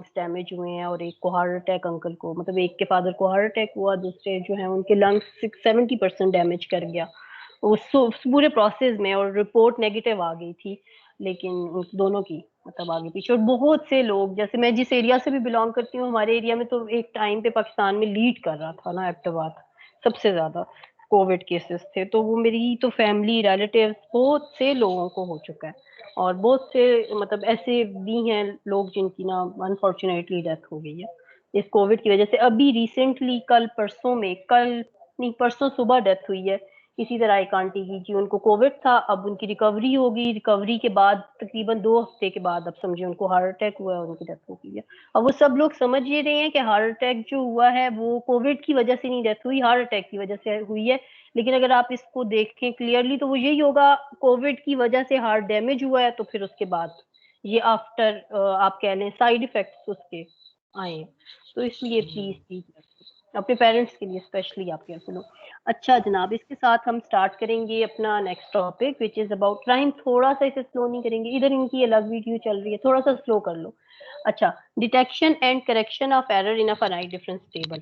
Lungs damage हुए हैं, और एक को हार्ट अटैक, अंकल को, मतलब एक के फादर को हार्ट अटैक हुआ, दूसरे जो है उनके लंग्स 70% डैमेज कर गया उस पूरे प्रोसेस में, और रिपोर्ट नेगेटिव आ गई थी, लेकिन उन दोनों की मतलब आगे पीछे। और बहुत से लोग, जैसे मैं जिस एरिया से भी बिलोंग करती हूँ, हमारे एरिया में तो एक टाइम पे पाकिस्तान में लीड कर रहा था ना एबटाबाद, सबसे ज्यादा कोविड केसेस थे। तो वो मेरी तो फैमिली रिलेटिव्स बहुत से लोगों को हो चुका है, और बहुत से मतलब ऐसे भी हैं लोग जिनकी ना अनफॉर्चुनेटली डेथ हो गई है इस कोविड की वजह से। अभी रिसेंटली कल नहीं परसों सुबह डेथ हुई है इसी तरह एक आंटी की, जी उनको कोविड था, अब उनकी रिकवरी होगी, रिकवरी के बाद तकरीबन 2 हफ्ते के बाद अब समझिए उनको हार्ट अटैक हुआ है और उनकी डेथ हो गई है। अब वो सब लोग समझ ये रहे हैं कि हार्ट अटैक जो हुआ है वो कोविड की वजह से नहीं डेथ हुई, हार्ट अटैक की वजह से हुई है। लेकिन अगर आप इसको देखें क्लियरली तो वो यही होगा, कोविड की वजह से हार्ट डैमेज हुआ है, तो फिर उसके बाद ये आफ्टर आप कह लें साइड इफेक्ट्स उसके आए। तो इसलिए प्लीज प्लीज अपने पेरेंट्स के लिए स्पेशली आप केयरफुल हो। अच्छा जनाब, इसके साथ हम स्टार्ट करेंगे अपना next topic which is about crime. थोड़ा सा इसे स्लो नहीं करेंगे, इधर इनकी अलग वीडियो चल रही है, थोड़ा सा स्लो कर लो। अच्छा, detection and correction of error in a finite difference table.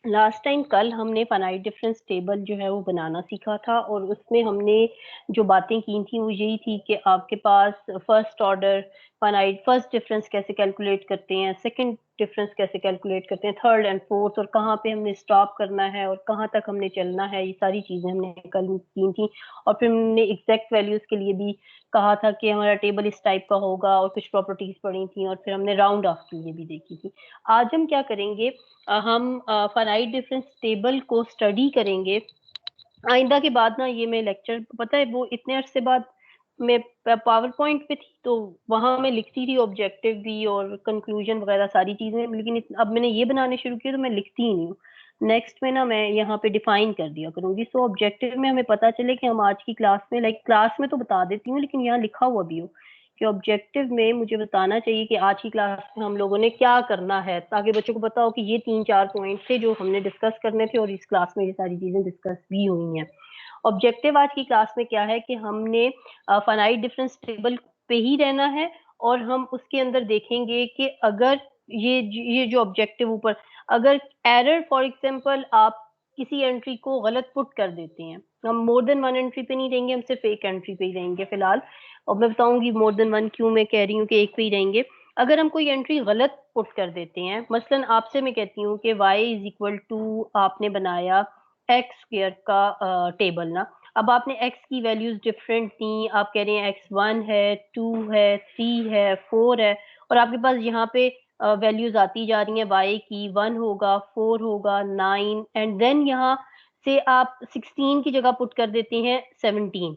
Last time कल हमने फाइनाइट डिफरेंस टेबल जो है वो बनाना सीखा था, और उसमें हमने जो बातें की थी वो यही थी कि आपके पास first order finite first difference कैसे कैलकुलेट करते हैं, सेकंड डिफरेंस कैसे कैलकुलेट करते हैं, थर्ड एंड फोर्थ, और कहाँ पे हमने स्टॉप करना है और कहाँ तक हमने चलना है, ये सारी चीजें हमने कल की थी। और फिर हमने एग्जैक्ट वैल्यूज के लिए भी कहा था कि हमारा टेबल इस टाइप का होगा, और कुछ प्रॉपर्टीज पढ़ी थी, और फिर हमने राउंड ऑफ की लिए भी देखी थी। आज हम क्या करेंगे, हम फाइनाइट डिफरेंस टेबल को स्टडी करेंगे। आइंदा के बाद ना ये मैं लेक्चर, पता है वो इतने अरसे बाद मैं पावर पॉइंट पे थी तो वहां मैं लिखती थी ऑब्जेक्टिव भी और कंक्लूजन वगैरह सारी चीजें, लेकिन अब मैंने ये बनाने शुरू किया तो मैं लिखती ही नहीं हूँ। नेक्स्ट में ना मैं यहाँ पे डिफाइन कर दिया करूंगी, सो ऑब्जेक्टिव में हमें पता चले कि हम आज की क्लास में, लाइक क्लास में तो बता देती हूँ लेकिन यहाँ लिखा हुआ भी हो कि ऑब्जेक्टिव में मुझे बताना चाहिए कि आज की क्लास में हम लोगों ने क्या करना है, ताकि बच्चों को पता हो कि ये 3-4 पॉइंट थे जो हमने डिस्कस करने थे, और इस क्लास में ये सारी चीजें डिस्कस भी हुई हैं। ऑब्जेक्टिव आज की क्लास में क्या है कि हमने फाइनाइट डिफरेंस टेबल पे ही रहना है, और हम उसके अंदर देखेंगे कि अगर ये जो ऑब्जेक्टिव ऊपर, अगर एरर फॉर एग्जांपल आप किसी एंट्री को गलत पुट कर देते हैं, हम मोर देन वन एंट्री पे नहीं रहेंगे, हम सिर्फ एक एंट्री पे ही रहेंगे फिलहाल, और मैं बताऊंगी मोर देन वन क्यों मैं कह रही हूँ कि एक पे ही रहेंगे। अगर हम कोई एंट्री गलत पुट कर देते हैं, मसलन आपसे मैं कहती हूँ कि y इज इक्वल टू आपने बनाया एक्स स्क्वायर का टेबल ना, अब आपने एक्स की वैल्यूज डिफरेंट दी, आप कह रहे हैं x1 है, 2 है, 3 है, 4 है, और आपके पास यहाँ पे वैल्यूज आती जा रही हैं, y की 1 होगा, 4 होगा, 9, एंड देन यहाँ से आप 16 की जगह पुट कर देते हैं 17।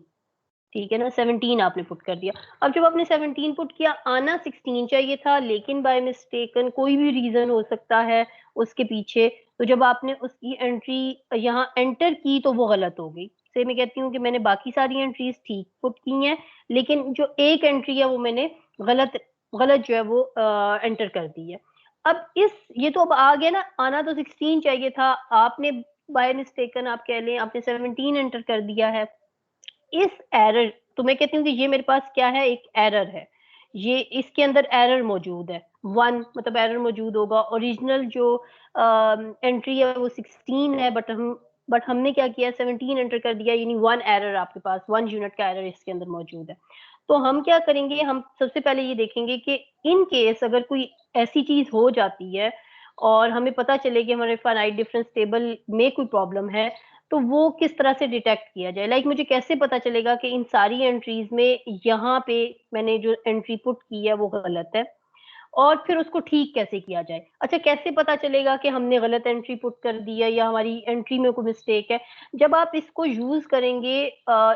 ठीक है ना, 17 आपने पुट कर दिया। अब जब आपने 17 पुट किया, आना 16 चाहिए था, लेकिन बाय मिस्टेकन कोई भी रीजन हो सकता है उसके पीछे, तो जब आपने उसकी एंट्री यहाँ एंटर की तो वो गलत हो गई। से मैं कहती हूँ कि मैंने बाकी सारी एंट्रीज ठीक पुट की हैं, लेकिन जो एक एंट्री है वो मैंने गलत गलत जो है वो एंटर कर दी है। अब इस ये तो अब आ गया ना, आना तो 16 चाहिए था, आपने बाय मिस्टेकन आप कह लें आपने 17 एंटर कर दिया है। इस एरर, तो मैं कहती हूँ कि ये मेरे पास क्या है, एक एरर है, ये इसके अंदर एरर मौजूद है, 1 मतलब एरर मौजूद होगा। ओरिजिनल जो एंट्री है वो 16 है, बट हमने क्या किया, 17 एंटर कर दिया, यानी 1 एरर आपके पास 1 यूनिट का एरर इसके अंदर मौजूद है। तो हम क्या करेंगे, हम सबसे पहले ये देखेंगे कि इन केस अगर कोई ऐसी चीज हो जाती है और हमें पता चले कि हमारे फाइनाइट डिफरेंस टेबल में कोई प्रॉब्लम है, तो वो किस तरह से डिटेक्ट किया जाए। लाइक मुझे कैसे पता चलेगा कि इन सारी एंट्रीज में यहाँ पे मैंने जो एंट्री पुट की है वो गलत है, और फिर उसको ठीक कैसे किया जाए। अच्छा, कैसे पता चलेगा कि हमने गलत एंट्री पुट कर दी है या हमारी एंट्री में कोई मिस्टेक है, जब आप इसको यूज करेंगे,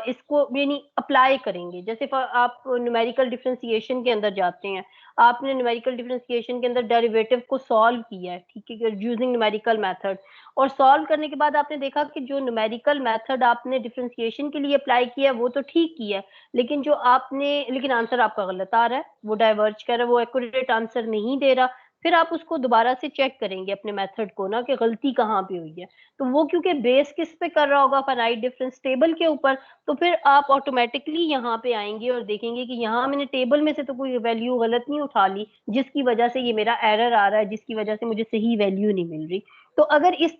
इसको यानी अप्लाई करेंगे, जैसे आप न्यूमेरिकल डिफरेंशिएशन के अंदर जाते हैं, आपने न्यूमेरिकल डिफरेंशिएशन के अंदर डेरिवेटिव को सॉल्व किया है, ठीक है, यूजिंग न्यूमेरिकल मेथड, और सॉल्व करने के बाद आपने देखा कि जो न्यूमेरिकल मेथड आपने डिफरेंशिएशन के लिए अप्लाई किया है वो तो ठीक किया है, लेकिन आंसर आपका गलत आ रहा है, वो डाइवर्ज कर रहा है, वो एक्यूरेट आंसर नहीं दे रहा, फिर आप उसको दोबारा से चेक करेंगे अपने मेथड को ना कि गलती कहाँ पे हुई है। तो वो क्योंकि बेस किस पे कर रहा होगा, फाइनाइट डिफरेंस टेबल के ऊपर, तो फिर आप ऑटोमेटिकली यहाँ पे आएंगे और देखेंगे कि यहाँ मैंने टेबल में से तो कोई वैल्यू गलत नहीं उठा ली जिसकी वजह से ये मेरा एरर आ रहा है, जिसकी वजह से मुझे सही वैल्यू नहीं मिल रही। तो अगर इस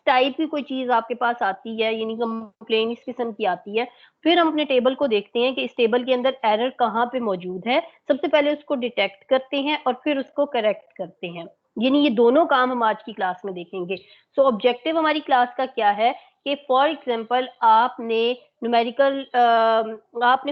टाइप की कोई चीज आपके पास आती है, यानी कंप्लेन इस किस्म की आती है, फिर हम अपने टेबल को देखते हैं कि इस टेबल के अंदर एरर कहाँ पे मौजूद है। सबसे पहले उसको डिटेक्ट करते हैं और फिर उसको करेक्ट करते हैं। यानी ये दोनों काम हम आज की क्लास में देखेंगे। सो ऑब्जेक्टिव हमारी क्लास का क्या है कि फॉर एग्जांपल आपने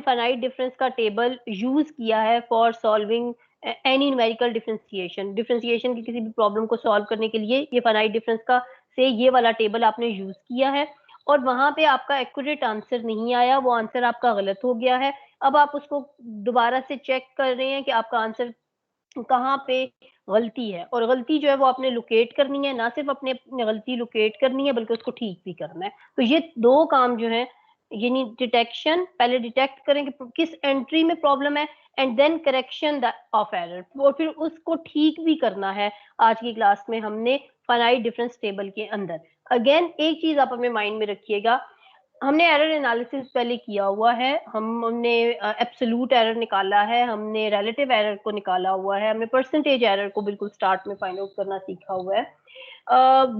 फाइनाइट डिफरेंस का टेबल यूज किया है for solving any numerical differentiation की किसी भी प्रॉब्लम को सॉल्व करने के लिए ये फाइनाइट डिफरेंस का से ये वाला टेबल आपने यूज किया है, और वहां पे आपका एक्यूरेट आंसर नहीं आया, वो आंसर आपका गलत हो गया है। अब आप उसको दोबारा से चेक कर रहे हैं कि आपका आंसर कहाँ पे गलती है, और गलती जो है वो आपने लोकेट करनी है, ना सिर्फ अपने अपनी गलती लोकेट करनी है बल्कि उसको ठीक भी करना है। तो ये दो काम जो है, यानी डिटेक्शन, पहले डिटेक्ट करें कि किस एंट्री में प्रॉब्लम है, and then correction of error, और फिर उसको ठीक भी करना है। आज की क्लास में हमने फाइनाइट डिफरेंस टेबल के अंदर अगेन एक चीज आप अपने माइंड में रखिएगा, हमने एरर एनालिसिस पहले किया हुआ है, हमने एब्सोल्यूट एरर निकाला है, हमने रिलेटिव एरर को निकाला हुआ है, हमने परसेंटेज एरर को बिल्कुल स्टार्ट में फाइंड आउट करना सीखा हुआ है।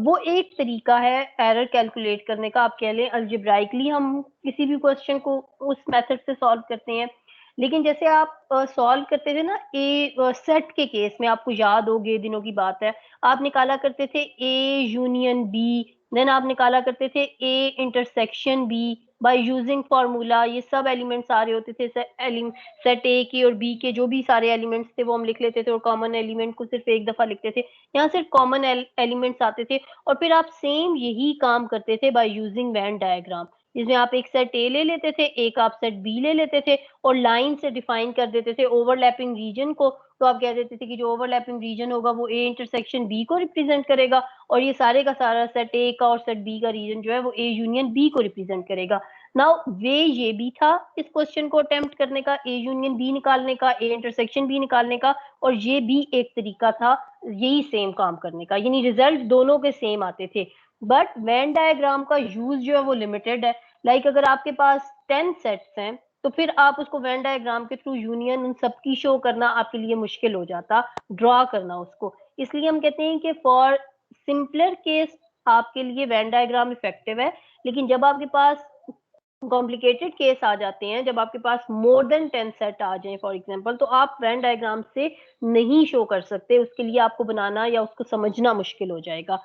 वो एक तरीका है एरर कैलकुलेट करने का, आप कह लें अलजेब्राइकली हम किसी भी क्वेश्चन को उस मेथड से सॉल्व करते हैं। लेकिन जैसे आप सॉल्व करते थे ना ए सेट के केस में, आपको याद होगे, दिनों की बात है, आप निकाला करते थे ए यूनियन बी, देन आप निकाला करते थे A intersection B by using formula. ये सब एलिमेंट्स आ रहे होते थे, सेट ए के और बी के जो भी सारे एलिमेंट्स थे वो हम लिख लेते थे, और कॉमन एलिमेंट को सिर्फ एक दफा लिखते थे। यहाँ सिर्फ कॉमन एलिमेंट्स आते थे, और फिर आप सेम यही काम करते थे बाय यूजिंग वेन डायग्राम, जिसमें आप एक सेट ए ले लेते थे, एक आप सेट बी ले लेते थे, और लाइन से डिफाइन कर देते थे ओवरलैपिंग रीजन को। तो आप कह देते थे कि जो ओवरलैपिंग रीजन होगा वो ए इंटरसेक्शन बी को रिप्रेजेंट करेगा, और ये सारे का सारा सेट ए का और सेट बी का रीजन जो है वो ए यूनियन बी को रिप्रेजेंट करेगा। नाउ वे ये भी था इस क्वेश्चन को अटेम्प्ट करने का, ए यूनियन बी निकालने का, ए इंटरसेक्शन बी निकालने का, और ये भी एक तरीका था यही सेम काम करने का, यानी रिजल्ट दोनों के सेम आते थे। बट वेन डायग्राम का यूज जो है वो लिमिटेड है। लाइक अगर आपके पास 10 सेट्स हैं तो फिर आप उसको वेन डायग्राम के थ्रू यूनियन उन सबकी शो करना आपके लिए मुश्किल हो जाता, ड्रॉ करना उसको। इसलिए हम कहते हैं कि फॉर सिंपलर केस आपके लिए वेन डायग्राम इफेक्टिव है। लेकिन जब आपके पास कॉम्प्लिकेटेड केस आ जाते हैं, जब आपके पास मोर देन 10 सेट आ जाए फॉर एग्जांपल, तो आप वेन डायग्राम से नहीं शो कर सकते, उसके लिए आपको बनाना या उसको समझना मुश्किल हो जाएगा।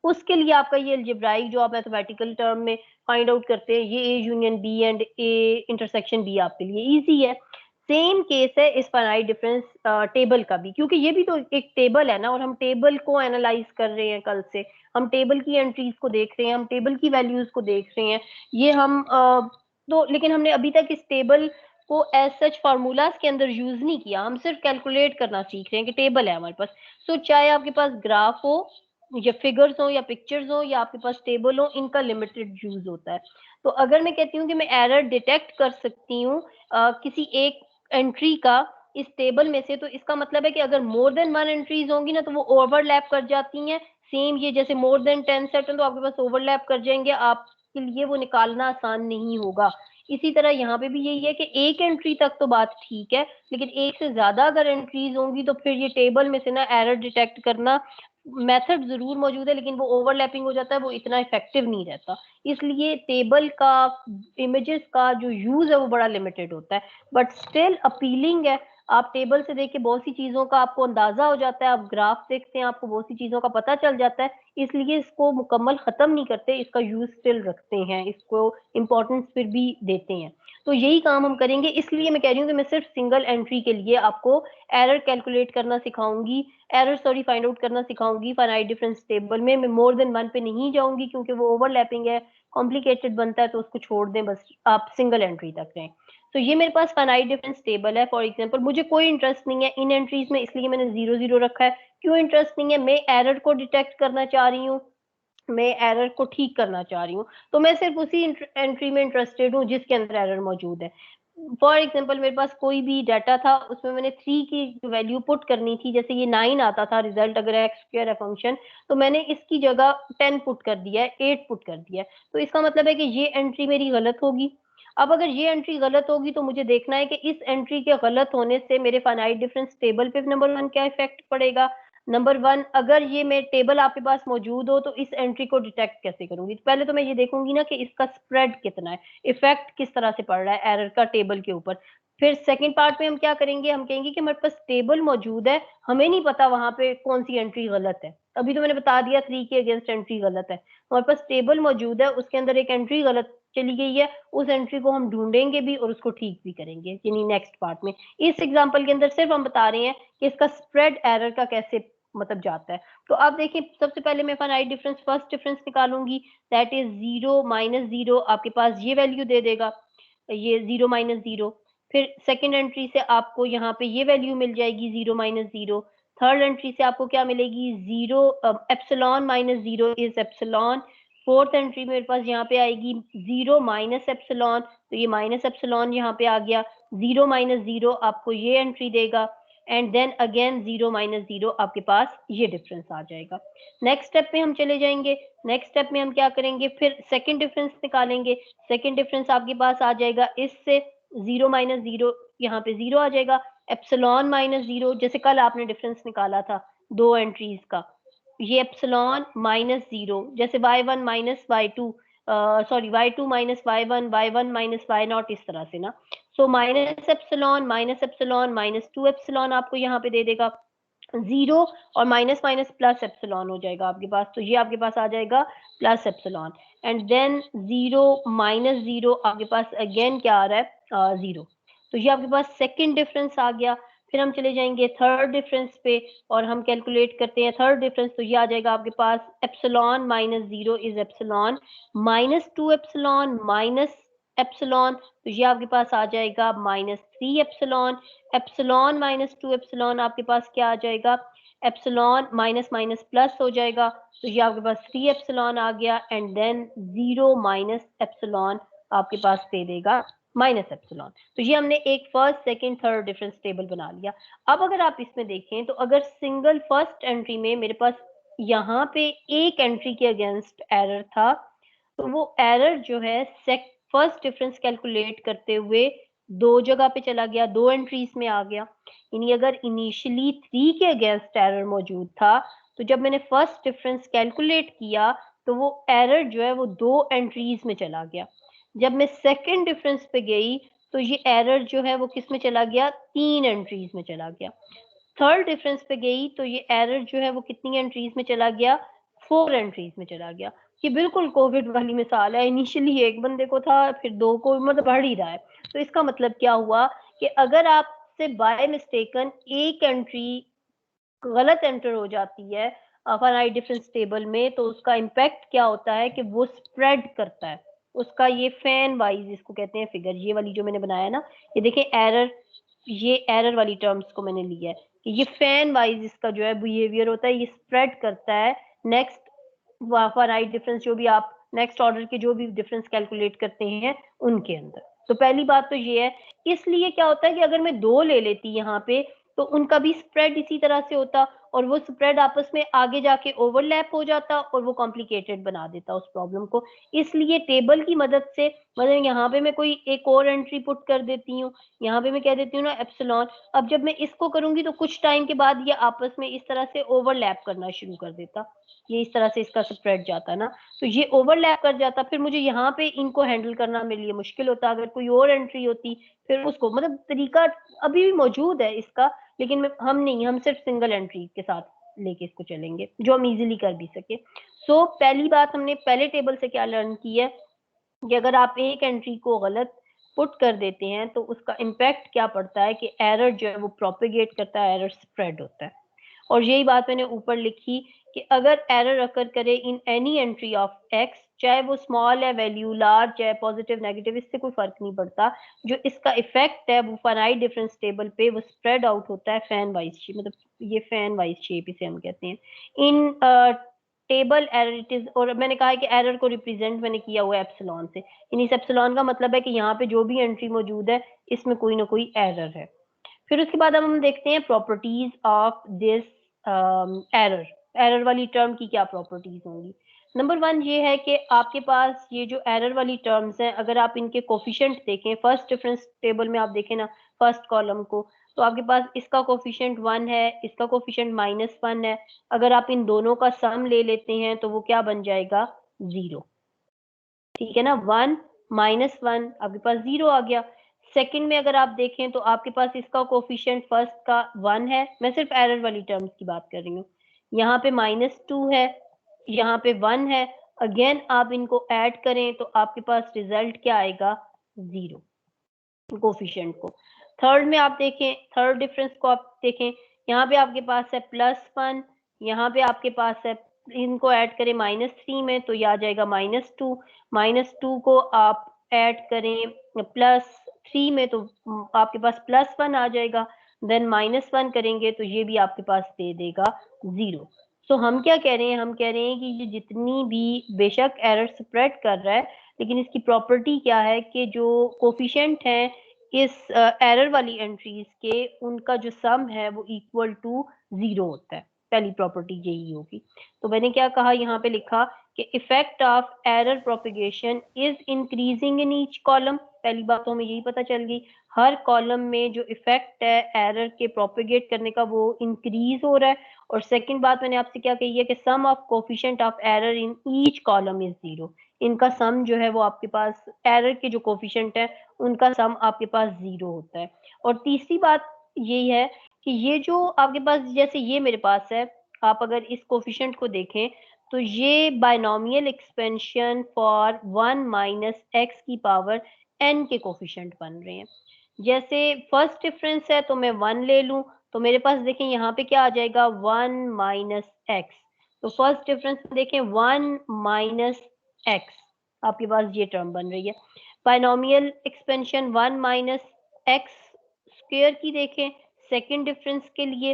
उसके लिए आपका ये अलजेब्राइक जो आप मैथमेटिकल टर्म में फाइंड आउट करते हैं, ये A union B and A intersection B आपके लिए इजी है। सेम केस है इस फाइनाइट डिफरेंस टेबल का भी, क्योंकि ये भी तो एक टेबल है ना, और हम टेबल को एनालाइज कर रहे हैं कल से, हम टेबल की एंट्रीज को देख रहे हैं, हम टेबल की वैल्यूज को देख रहे हैं। ये हम तो लेकिन हमने अभी तक इस टेबल को एज सच फार्मूलाज के अंदर यूज नहीं किया, हम सिर्फ कैलकुलेट करना सीख रहे हैं कि टेबल है हमारे पास। सो चाहे आपके पास ग्राफ हो या फिगर्स हो या पिक्चर्स हो या आपके पास टेबल हो, इनका लिमिटेड यूज होता है। तो अगर मैं कहती हूँ कि मैं एरर डिटेक्ट कर सकती हूँ किसी एक एंट्री का इस टेबल में से, तो इसका मतलब है कि अगर मोर देन वन एंट्रीज होंगी ना तो वो ओवरलैप कर जाती हैं। सेम ये जैसे मोर देन 10 सेट तो आपके पास ओवरलैप कर जाएंगे, आपके लिए वो निकालना आसान नहीं होगा। इसी तरह यहाँ पे भी यही है कि एक एंट्री तक तो बात ठीक है, लेकिन एक से ज्यादा अगर एंट्रीज होंगी तो फिर ये टेबल में से ना एरर डिटेक्ट करना, मेथड जरूर मौजूद है लेकिन वो ओवरलैपिंग हो जाता है, वो इतना इफेक्टिव नहीं रहता। इसलिए टेबल का, इमेजेस का जो यूज है वो बड़ा लिमिटेड होता है, बट स्टिल अपीलिंग है। आप टेबल से देख के बहुत सी चीजों का आपको अंदाजा हो जाता है, आप ग्राफ देखते हैं आपको बहुत सी चीजों का पता चल जाता है। इसलिए इसको मुकम्मल खत्म नहीं करते, इसका यूज स्टिल रखते हैं, इसको इम्पोर्टेंस फिर भी देते हैं। तो यही काम हम करेंगे। इसलिए मैं कह रही हूँ कि मैं सिर्फ सिंगल एंट्री के लिए आपको एरर कैलकुलेट करना सिखाऊंगी, फाइंड आउट करना सिखाऊंगी फाइनाइट डिफरेंस टेबल में। मैं मोर देन वन पे नहीं जाऊंगी क्योंकि वो ओवरलैपिंग है, कॉम्प्लिकेटेड बनता है, तो उसको छोड़ दें, बस आप सिंगल एंट्री तक रहें। तो ये मेरे पास फाइनाइट डिफरेंस टेबल है। फॉर एग्जांपल मुझे कोई इंटरेस्ट नहीं है इन एंट्रीज में, इसलिए मैंने 0 0 रखा है। क्यों इंटरेस्ट नहीं है? मैं एरर को डिटेक्ट करना चाह रही हूँ, मैं एरर को ठीक करना चाह रही हूँ, तो मैं सिर्फ उसी एंट्री में इंटरेस्टेड हूँ जिसके अंदर एरर मौजूद है। फॉर एग्जाम्पल मेरे पास कोई भी डाटा था, उसमें मैंने 3 की वैल्यू पुट करनी थी, जैसे ये 9 आता था रिजल्ट अगर एक्स स्क्वायर है फंक्शन, तो मैंने इसकी जगह 10 पुट कर दिया है, 8 पुट कर दिया है, तो इसका मतलब है कि ये एंट्री मेरी गलत होगी। अब अगर ये एंट्री गलत होगी तो मुझे देखना है कि इस एंट्री के गलत होने से मेरे फाइनाइट डिफरेंस टेबल पे नंबर 1 क्या इफेक्ट पड़ेगा। नंबर 1, अगर ये मेरे टेबल आपके पास मौजूद हो तो इस एंट्री को डिटेक्ट कैसे करूंगी, तो पहले तो मैं ये देखूंगी ना कि इसका स्प्रेड कितना है, इफेक्ट किस तरह से पड़ रहा है एरर का टेबल के ऊपर। फिर सेकंड पार्ट में हम क्या करेंगे, हम कहेंगे कि हमारे पास टेबल मौजूद है, हमें नहीं पता वहां पे कौन सी एंट्री गलत है। अभी तो मैंने बता दिया 3 के अगेंस्ट एंट्री गलत है, हमारे पास टेबल मौजूद है, उसके अंदर एक एंट्री गलत चली गई है, उस एंट्री को हम ढूंढेंगे भी और उसको ठीक भी करेंगे यानी नेक्स्ट पार्ट में। इस एग्जांपल के अंदर सिर्फ हम बता रहे हैं कि इसका स्प्रेड एरर का कैसे मतलब जाता है। तो आप देखिए, सबसे पहले मैं फाइनाइट डिफरेंस फर्स्ट डिफरेंस निकालूंगी, दैट इज 0 माइनस 0, आपके पास ये वैल्यू दे देगा, ये 0 माइनस 0। फिर सेकंड एंट्री से आपको यहाँ पे ये वैल्यू मिल जाएगी 0 माइनस 0। थर्ड एंट्री से आपको क्या मिलेगी, 0 epsilon minus 0 is epsilon. Fourth entry मेरे पास यहाँ पे आएगी 0 माइनस एप्सिलॉन, तो ये माइनस एप्सिलॉन यहाँ पे आ गया। 0 माइनस 0 आपको ये एंट्री देगा, एंड देन अगेन 0 माइनस 0 आपके पास ये डिफरेंस आ जाएगा। नेक्स्ट स्टेप में हम चले जाएंगे, नेक्स्ट स्टेप में हम क्या करेंगे, फिर सेकंड डिफरेंस निकालेंगे। सेकंड डिफरेंस आपके पास आ जाएगा इससे 0 माइनस 0, यहाँ पे 0 आ जाएगा। एप्सिलॉन माइनस 0, जैसे कल आपने डिफरेंस निकाला था दो एंट्रीज का, ये एप्सिलॉन माइनस 0, जैसे y1 minus y2, sorry y2 minus y1, y1 minus y0, इस तरह से ना। So minus epsilon minus 2 epsilon आपको यहाँ पे दे देगा 0, और माइनस माइनस प्लस एप्सिलॉन हो जाएगा आपके पास, तो ये आपके पास आ जाएगा plus epsilon. And then 0 minus 0 आपके पास अगेन क्या आ रहा है, 0। तो ये आपके पास सेकंड डिफरेंस आ गया। फिर हम चले जाएंगे थर्ड डिफरेंस पे और हम कैलकुलेट करते हैं थर्ड डिफरेंस, तो ये आ जाएगा आपके पास epsilon minus 0 is epsilon minus 2 epsilon minus epsilon, तो ये आपके पास आ जाएगा minus 3 epsilon. Epsilon minus 2 epsilon आपके पास क्या आ जाएगा, एप्सिलॉन माइनस माइनस प्लस हो जाएगा, तो ये आपके पास 3 एप्सिलॉन आ गया। एंड देन 0 माइनस एप्सिलॉन आपके पास दे देगा माइनस एप्सिलॉन। तो ये हमने एक first second third difference table बना लिया। अब अगर आप इसमें देखें तो अगर सिंगल फर्स्ट एंट्री में मेरे पास यहाँ पे एक एंट्री के अगेंस्ट एरर था, तो वो एरर जो है फर्स्ट डिफरेंस कैलकुलेट करते हुए दो जगह पे चला गया, दो एंट्रीज में आ गया। यानी अगर इनिशियली 3 के अगेंस्ट एरर मौजूद था, तो जब मैंने फर्स्ट डिफरेंस कैलकुलेट किया तो वो एरर जो है वो दो एंट्रीज में चला गया। जब मैं सेकंड डिफरेंस पे गई तो ये एरर जो है वो किस में चला गया, 3 एंट्रीज में चला गया। थर्ड डिफरेंस पे गई तो ये एरर जो है वो कितनी एंट्रीज में चला गया, 4 एंट्रीज में चला गया। ये बिल्कुल कोविड वाली मिसाल है, इनिशियली एक बंदे को था फिर दो को, मतलब बढ़ ही रहा है। तो इसका मतलब क्या हुआ कि अगर आपसे बाय मिस्टेकन एक एंट्री गलत एंटर हो जाती है फाइनाइट डिफरेंस टेबल में, तो उसका इम्पैक्ट क्या होता है कि वो स्प्रेड करता है उसका, ये फैन वाइज इसको कहते हैं फिगर, ये वाली जो मैंने बनाया ना, ये देखें एरर, ये एरर वाली टर्म्स को मैंने लिया है कि ये फैन वाइज इसका जो है बिहेवियर होता है, ये स्प्रेड करता है नेक्स्ट फाइनाइट डिफरेंस, जो भी आप नेक्स्ट ऑर्डर के जो भी डिफरेंस कैलकुलेट करते हैं उनके अंदर। तो पहली बात तो ये है। इसलिए क्या होता है कि अगर मैं दो ले लेती यहाँ पे तो उनका भी स्प्रेड इसी तरह से होता, और वो स्प्रेड आपस में आगे जाके ओवरलैप हो जाता और वो कॉम्प्लिकेटेड बना देता उस प्रॉब्लम को। इसलिए टेबल की मदद से, मतलब यहाँ पे मैं कोई एक और एंट्री पुट कर देती हूँ, यहाँ पे मैं कह देती हूँ ना एप्सिलॉन, अब जब मैं इसको करूंगी तो कुछ टाइम के बाद ये आपस में इस तरह से ओवरलैप करना शुरू कर देता, ये इस तरह से इसका स्प्रेड जाता ना, तो ये ओवरलैप कर जाता, फिर मुझे यहाँ पे इनको हैंडल करना मेरे लिए मुश्किल होता। अगर कोई और एंट्री होती फिर उसको, मतलब तरीका अभी भी मौजूद है इसका, लेकिन हम नहीं, हम सिर्फ सिंगल एंट्री के साथ लेके इसको चलेंगे जो हम इजीली कर भी सके। सो पहली बात हमने पहले टेबल से क्या लर्न की है कि अगर आप एक एंट्री को गलत पुट कर देते हैं तो उसका इम्पैक्ट क्या पड़ता है कि एरर जो है वो प्रोपेगेट करता है, एरर स्प्रेड होता है। और यही बात मैंने ऊपर लिखी कि अगर एरर अकर करे in any entry of x, चाहे वो स्मॉल है वैल्यू, लार्ज है, पॉजिटिव नेगेटिव, इससे कोई फर्क नहीं पड़ता, जो इसका इफेक्ट है वो फाइनाइट डिफरेंस टेबल पे वो स्प्रेड आउट होता है फैन वाइज शेप, मतलब ये फैन वाइज शेप इसे हम कहते हैं। इन टेबल एरर इट इज, और मैंने कहा है कि एरर को रिप्रेजेंट मैंने किया हुआ है एप्सिलॉन से। यानी इस एप्सिलॉन का मतलब है कि यहाँ पे जो भी एंट्री मौजूद है इसमें कोई ना कोई एरर है। फिर उसके बाद अब हम देखते हैं properties of this error. Error वाली टर्म की क्या प्रॉपर्टीज होंगी। नंबर वन ये है कि आपके पास ये जो एरर वाली टर्म्स हैं, अगर आप इनके कोफिशिएंट देखें, फर्स्ट डिफरेंस टेबल में आप देखें ना फर्स्ट कॉलम को, तो आपके पास इसका कोफिशिएंट 1 है, इसका कोफिशिएंट -1 है। अगर आप इन दोनों का सम ले लेते हैं तो वो क्या बन जाएगा, 0। ठीक है ना, 1 -1 आपके पास 0 आ गया। सेकंड में अगर आप देखें तो आपके पास इसका कोफिशिएंट फर्स्ट का 1 है, मैं सिर्फ एरर वाली टर्म्स की बात कर रही हूँ। यहाँ पे -2 है, यहाँ पे 1 है। अगेन आप इनको ऐड करें तो आपके पास रिजल्ट क्या आएगा, 0 कोफिशिएंट को। थर्ड में आप देखें, थर्ड डिफरेंस को आप देखें, यहाँ पे आपके पास है +1, यहाँ पे आपके पास है, इनको ऐड करें -3 में तो ये आ जाएगा -2। -2 को आप ऐड करें +3 में तो आपके पास +1 आ जाएगा। देन -1 करेंगे तो ये भी आपके पास दे देगा 0। सो हम क्या कह रहे हैं, हम कह रहे हैं कि ये जितनी भी, बेशक एरर स्प्रेड कर रहा है, लेकिन इसकी प्रॉपर्टी क्या है कि जो कोफिशिएंट हैं इस एरर वाली एंट्रीज के, उनका जो सम है वो इक्वल टू 0 होता है। पहली प्रॉपर्टी यही होगी। तो मैंने क्या कहा, यहाँ पे लिखा कि effect of error propagation is increasing in each column. पहली बात तो हमें यही पता चल गई, हर कॉलम में जो इफेक्ट है एरर के प्रोपिगेट करने का वो इंक्रीज हो रहा है। और सेकंड बात मैंने आपसे क्या कही है कि sum of coefficient of error in each column is 0। इनका सम जो है वो आपके पास, एरर के जो कोफिशिएंट है उनका सम आपके पास 0 होता है। और तीसरी बात यही है कि ये जो आपके पास, जैसे ये मेरे पास है, आप अगर इस कोफिशिएंट को देखें तो ये binomial expansion for 1 minus x की पावर n के कोफिशिएंट बन रहे हैं। जैसे फर्स्ट डिफरेंस है तो मैं 1 ले लूं तो मेरे पास देखें यहाँ पे क्या आ जाएगा, 1 माइनस एक्स। तो फर्स्ट डिफरेंस में देखें 1 माइनस एक्स, आपके पास ये टर्म बन रही है। Binomial expansion 1 minus x square की देखें सेकंड डिफरेंस के लिए,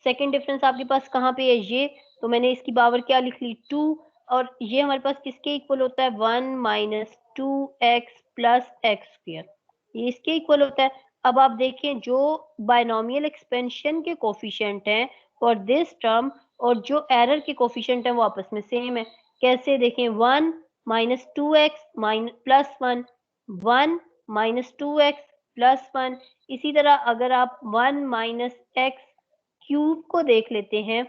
सेकंड डिफरेंस आपके पास कहाँ पे है, ये, तो मैंने इसकी पावर क्या लिख ली, 2। और ये हमारे पास किसके इक्वल होता है, 1 minus 2x plus x square, ये इसके इक्वल होता है। अब आप देखें जो बायनोमियल एक्सपेंशन के कोफिशिएंट हैं फॉर दिस टर्म और जो एरर के कोफिशिएंट हैं वो आपस में सेम है। कैसे देखें, 1 minus 2x plus 1, 1 minus 2x plus 1। इसी तरह अगर आप 1 माइनस एक्स क्यूब को देख लेते हैं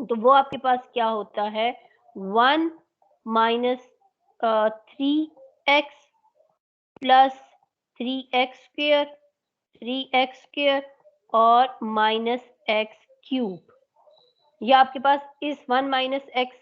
तो वो आपके पास क्या होता है, 1 minus 3x plus 3x square और माइनस एक्स क्यूब। ये आपके पास इस 1 माइनस एक्स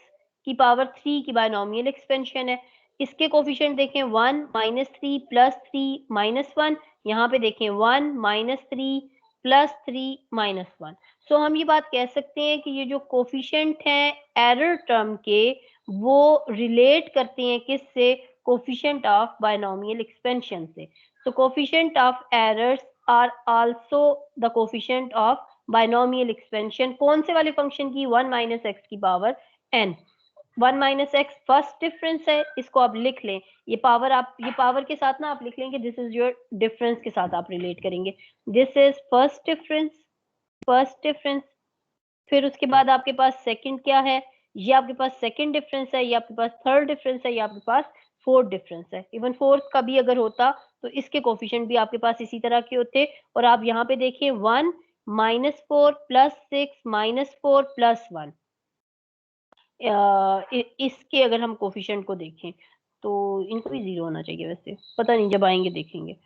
की पावर 3 की बायनोमियल एक्सपेंशन है। इसके कोफिशिएंट देखें, 1 माइनस 3 प्लस 3 माइनस 1। यहाँ पे देखें 1 माइनस 3 प्लस 3 माइनस 1। सो हम ये बात कह सकते हैं कि ये जो कोफिशिएंट हैं एरर टर्म के, वो रिलेट करते हैं किससे, कोफिशिएंट ऑफ बायनोमियल एक्सपेंशन से। So coefficient of errors are also the coefficient of binomial expansion. कौन से वाले फंक्शन की, 1 माइनस एक्स की power n। 1 minus x first difference है, इसको आप लिख लें, ये पावर आप, ये पावर के साथ ना आप लिख लेंगे, दिस इज योर डिफरेंस के साथ आप रिलेट करेंगे, this is first difference, first difference. फिर उसके बाद आपके पास सेकंड क्या है, ये आपके पास सेकंड डिफरेंस है, ये आपके पास थर्ड डिफरेंस है, ये आपके पास फोर्थ डिफरेंस है। इवन फोर्थ का भी अगर होता तो इसके कोफिशिएंट भी आपके पास इसी तरह के होते। और आप यहाँ पे देखिए 1 माइनस 4 प्लस 6 माइनस 4 प्लस 1, इसके अगर हम कोफिशिएंट को देखें तो इनको भी 0 होना चाहिए, वैसे पता नहीं, जब आएंगे देखेंगे।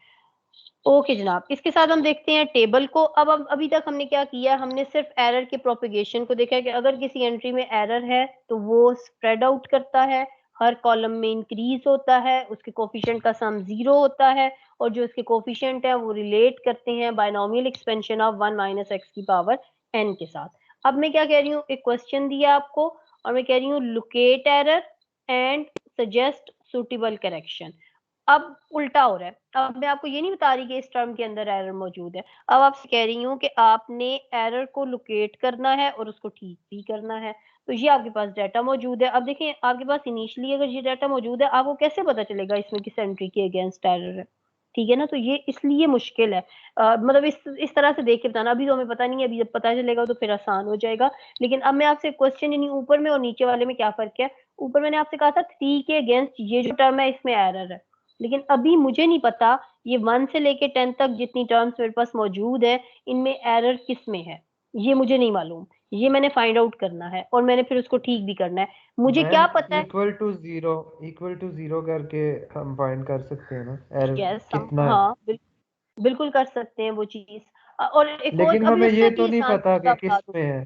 ओके जनाब, इसके साथ हम देखते हैं टेबल को। अब अभी तक हमने क्या किया, हमने सिर्फ एरर के प्रोपेगेशन को देखा है कि अगर किसी एंट्री में एरर है तो वो स्प्रेड आउट करता है, हर कॉलम में इंक्रीज होता है, उसके कोफिशिएंट का सम 0 होता है, और जो उसके कोफिशिएंट है वो रिलेट करते हैं binomial expansion of 1 minus x की पावर n के साथ। अब मैं क्या कह रही हूँ, एक क्वेश्चन दिया आपको और मैं कह रही हूँ locate error and suggest suitable correction. अब उल्टा हो रहा है, अब मैं आपको ये नहीं बता रही कि इस टर्म के अंदर एरर मौजूद है, अब आपसे कह रही हूँ कि आपने एरर को लोकेट करना है और उसको ठीक भी करना है। तो ये आपके पास डाटा मौजूद है। अब देखें आपके पास इनिशियली अगर ये डाटा मौजूद है, आपको कैसे पता चलेगा इसमें किस एंट्री के अगेंस्ट एरर है? ठीक है ना? तो ये इसलिए मुश्किल है। मतलब इस तरह से देख के बताना, अभी तो हमें पता नहीं है, अभी जब पता चलेगा तो फिर आसान हो जाएगा। लेकिन अब मैं आपसे क्वेश्चन, यानी ऊपर में और नीचे वाले में क्या फ़र्क है? ऊपर मैंने आपसे कहा था 3 के अगेंस्ट ये जो टर्म है इसमें एरर है। लेकिन अभी मुझे नहीं पता ये 1 से लेके 10 तक जितनी टर्म्स मेरे पास मौजूद है, इनमें एरर किसमें है? ये मुझे नहीं मालूम। ये मैंने फाइंड आउट करना है और मैंने फिर उसको ठीक भी करना है। मुझे मैम क्या पता है? इक्वल टू जीरो करके हम फाइंड कर सकते हैं ना एरर यस, हम कितना है। हाँ, बिल्कुल कर सकते हैं वो चीज़। और एक और लेकिन अभी हमें उससे ये तो भी नहीं आसान पता तरीका कि बता किस दूँ। में है।